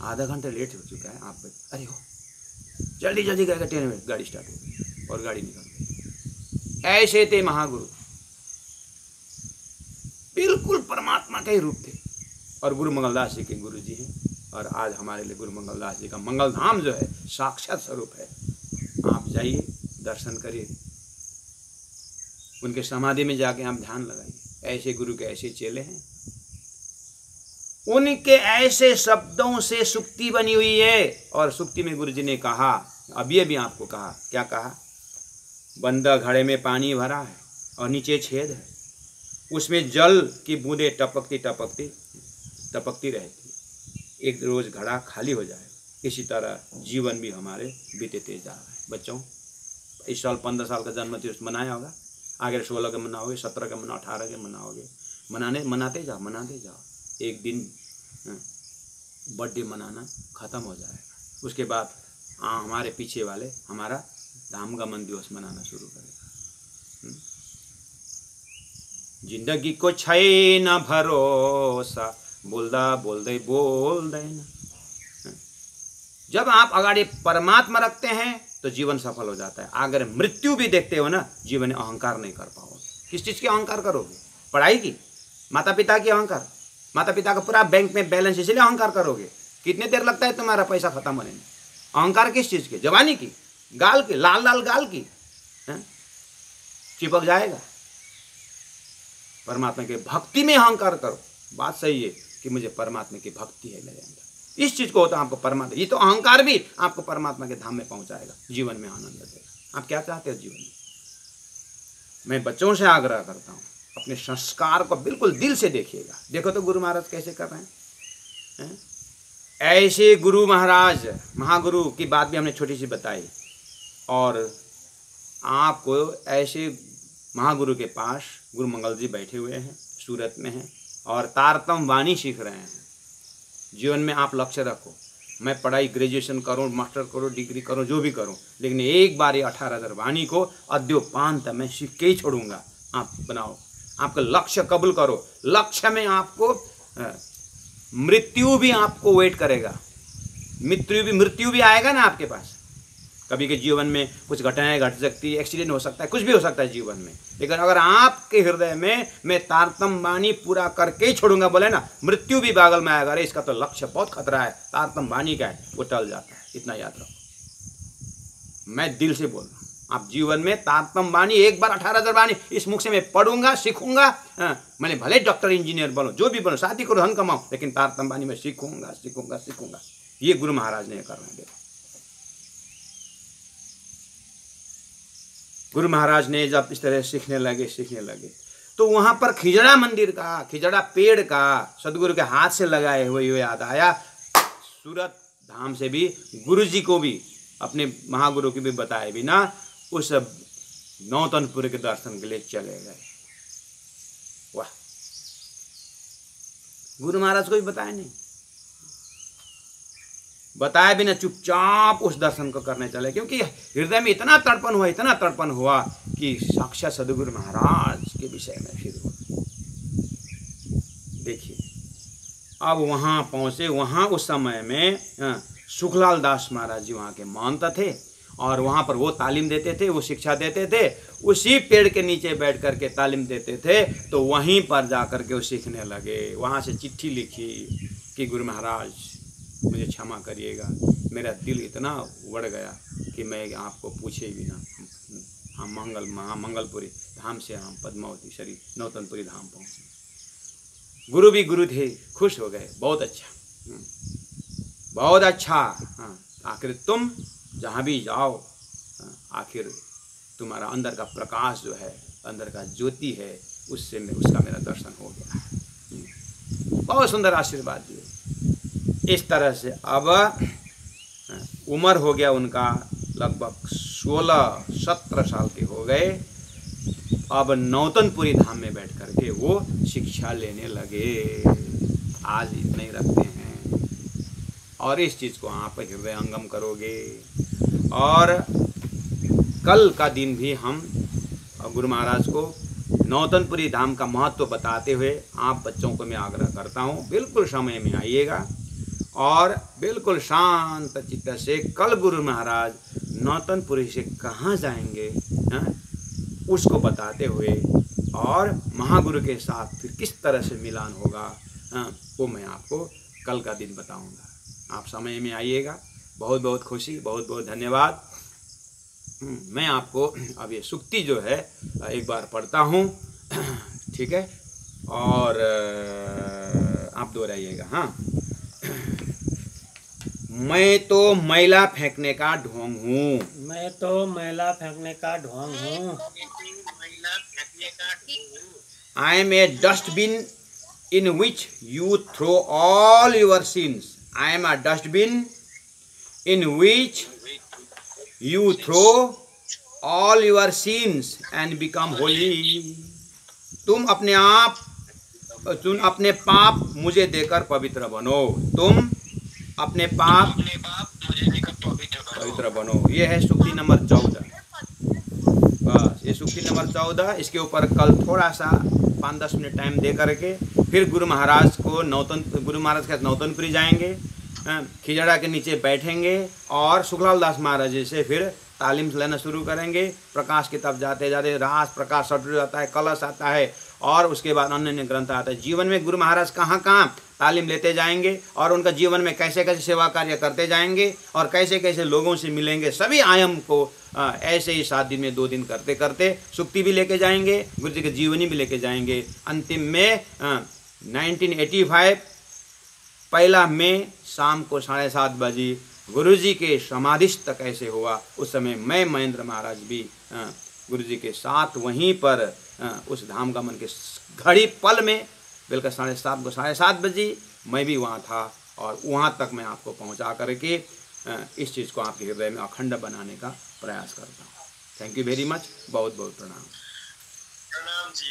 आधा घंटा लेट हो चुका है, आप अरे हो जल्दी जल्दी करके ट्रेन में गाड़ी स्टार्ट हो गई और गाड़ी निकल गई। ऐसे थे महागुरु, बिल्कुल परमात्मा के ही रूप थे। और गुरु मंगलदास जी के गुरु जी हैं, और आज हमारे लिए गुरु मंगलदास जी का मंगल धाम जो है साक्षात स्वरूप है। आप जाइए, दर्शन करिए, उनके समाधि में जाके आप ध्यान लगाइए। ऐसे गुरु के ऐसे चेले हैं, उनके ऐसे शब्दों से सुक्ति बनी हुई है। और सुक्ति में गुरु जी ने कहा, अभी आपको कहा, क्या कहा? बंद घड़े में पानी भरा है और नीचे छेद है, उसमें जल की बूंदें टपकती रहती, एक रोज घड़ा खाली हो जाए। इसी तरह जीवन भी हमारे बीतते जा रहे हैं। बच्चों, इस साल 15 साल का जन्म दिवस मनाया होगा, आगे 16 का मनाओगे, 17 का मनाओ, 18 के मनाओगे, मनाते जाओ। एक दिन बर्थडे मनाना खत्म हो जाएगा, उसके बाद हमारे पीछे वाले हमारा धाम का मन दिवस मनाना शुरू करेगा। जिंदगी को छै न भरोसा, बोल दे ना। जब आप अगाड़ी परमात्मा रखते हैं तो जीवन सफल हो जाता है। अगर मृत्यु भी देखते हो ना, जीवन में अहंकार नहीं कर पाओगे। किस चीज़ की अहंकार करोगे? पढ़ाई की, माता पिता की अहंकार, माता पिता का पूरा बैंक में बैलेंस, इसलिए अहंकार करोगे। कितने देर लगता है तुम्हारा पैसा खत्म होने में? अहंकार किस चीज़ की? जवानी की, गाल की, लाल लाल गाल की, चिपक जाएगा। परमात्मा के भक्ति में अहंकार करो। बात सही है कि मुझे परमात्मा की भक्ति है मेरे अंदर, इस चीज को होता है आपको परमात्मा। ये तो अहंकार भी आपको परमात्मा के धाम में पहुंचाएगा, जीवन में आनंद देगा। आप क्या चाहते हो जीवन में? मैं बच्चों से आग्रह करता हूँ, अपने संस्कार को बिल्कुल दिल से देखिएगा। देखो तो गुरु महाराज कैसे कर रहे हैं। ऐसे गुरु महाराज, महागुरु की बात भी हमने छोटी सी बताई, और आपको ऐसे महागुरु के पास गुरु मंगल जी बैठे हुए हैं, सूरत में हैं, और तारतम वाणी सीख रहे हैं। जीवन में आप लक्ष्य रखो, मैं पढ़ाई ग्रेजुएशन करूं, मास्टर करूं, डिग्री करूं, जो भी करूं, लेकिन एक बार ये 18,000 वाणी को अद्योपांत मैं सीख के ही छोड़ूंगा। आप बनाओ, आपका लक्ष्य कबूल करो। लक्ष्य में आपको मृत्यु भी आपको वेट करेगा, मृत्यु भी आएगा ना आपके पास। कभी के जीवन में कुछ घटनाएं घट सकती है, एक्सीडेंट हो सकता है, कुछ भी हो सकता है जीवन में, लेकिन अगर आपके हृदय में मैं तारतम वाणी पूरा करके ही छोड़ूंगा बोले ना, मृत्यु भी बागल में आएगा। अरे इसका तो लक्ष्य बहुत खतरा है, तारतम वाणी का है, वो टल जाता है। इतना याद रखो, मैं दिल से बोल रहा हूँ। आप जीवन में तारतम वाणी एक बार 18,000 वाणी इस मुख से मैं पढ़ूंगा, सीखूंगा। मैंने भले डॉक्टर इंजीनियर बनो, जो भी बनो, शादी करो, धन कमाओ, लेकिन तारतम वाणी में सीखूंगा। ये गुरु महाराज ने कर रहे हैं। गुरु महाराज ने जब इस तरह सीखने लगे तो वहां पर खिजड़ा मंदिर का, खिजड़ा पेड़ का सदगुरु के हाथ से लगाए हुए याद आया। सूरत धाम से भी गुरु जी को भी, अपने महागुरु की भी बताए बिना उस नौतनपुर के दर्शन के लिए चले गए। वाह, गुरु महाराज को भी बताया नहीं, बताया बिना चुपचाप उस दर्शन को करने चले, क्योंकि हृदय में इतना तड़पन हुआ कि साक्षात सदगुरु महाराज के विषय में फिर देखिए। अब वहां पहुंचे, वहां उस समय में सुखलाल दास महाराज जी वहां के महंत थे, और वहां पर वो तालीम देते थे, वो शिक्षा देते थे, उसी पेड़ के नीचे बैठ करके तालीम देते थे। तो वहीं पर जाकर के वो सीखने लगे। वहां से चिट्ठी लिखी कि गुरु महाराज मुझे क्षमा करिएगा, मेरा दिल इतना उड़ गया कि मैं आपको पूछे भी ना, हम मंगलपुरी धाम से हम पद्मावती शरीर नौतनपुरी धाम पहुँचे। गुरु भी गुरु थे, खुश हो गए, बहुत अच्छा। आखिर तुम जहाँ भी जाओ, आखिर तुम्हारा अंदर का प्रकाश जो है, अंदर का ज्योति है, उसका मेरा दर्शन हो गया है। बहुत सुंदर आशीर्वाद दिए। इस तरह से अब उम्र हो गया उनका, लगभग 16-17 साल के हो गए। अब नौतनपुरी धाम में बैठ करके वो शिक्षा लेने लगे। आज इतने ही रखते हैं और इस चीज़ को आप हृदयंगम करोगे। और कल का दिन भी हम गुरु महाराज को नौतनपुरी धाम का महत्व बताते हुए आप बच्चों को मैं आग्रह करता हूँ, बिल्कुल समय में आइएगा और बिल्कुल शांत चित्त से कल गुरु महाराज नौतनपुरी से कहाँ जाएंगे उसको बताते हुए और महागुरु के साथ फिर किस तरह से मिलान होगा वो मैं आपको कल का दिन बताऊंगा। आप समय में आइएगा। बहुत बहुत खुशी, बहुत बहुत धन्यवाद। मैं आपको अब ये सुक्ति जो है एक बार पढ़ता हूँ, ठीक है, और आप दोहराइएगा। हाँ, मैं तो मैला फेंकने का ढोंग हूँ। मैं तो मैला फेंकने का ढोंग हूँ। I am a dustbin in which you throw all your sins. I am a dustbin in which you throw all your sins and become holy. तुम अपने पाप मुझे देकर पवित्र बनो। तुम अपने पाप मुझे देकर पवित्र बनो। ये है सुक्ति नंबर 14। बस ये सुक्ति नंबर 14। इसके ऊपर कल थोड़ा सा 5-10 मिनट टाइम दे करके फिर गुरु महाराज के साथ नौतनपुरी जाएंगे, खिजड़ा के नीचे बैठेंगे और सुखलाल दास महाराज जी से फिर तालीम लेना शुरू करेंगे। प्रकाश की तरफ जाते जाते रास प्रकाश सटू आता है, कलश आता है और उसके बाद अन्य अन्य ग्रंथ आता है। जीवन में गुरु महाराज कहाँ कहाँ तालीम लेते जाएंगे और उनका जीवन में कैसे कैसे सेवा कार्य करते जाएंगे और कैसे कैसे लोगों से मिलेंगे, सभी आयाम को ऐसे ही 7 दिन में 2 दिन करते करते सुक्ति भी लेके जाएंगे, गुरु जी की जीवनी भी लेके जाएंगे। अंतिम में 1985 1 मई शाम को 7:30 बजे गुरु जी के समाधिस्थ कैसे हुआ, उस समय मैं महेंद्र महाराज भी गुरु जी के साथ वहीं पर उस धाम गमन के घड़ी पल में बिल्कुल 7:30 बजे मैं भी वहाँ था और वहाँ तक मैं आपको पहुँचा करके इस चीज़ को आपके हृदय में अखंड बनाने का प्रयास करता हूँ। Thank you very much. बहुत बहुत प्रणाम। प्रणाम जी।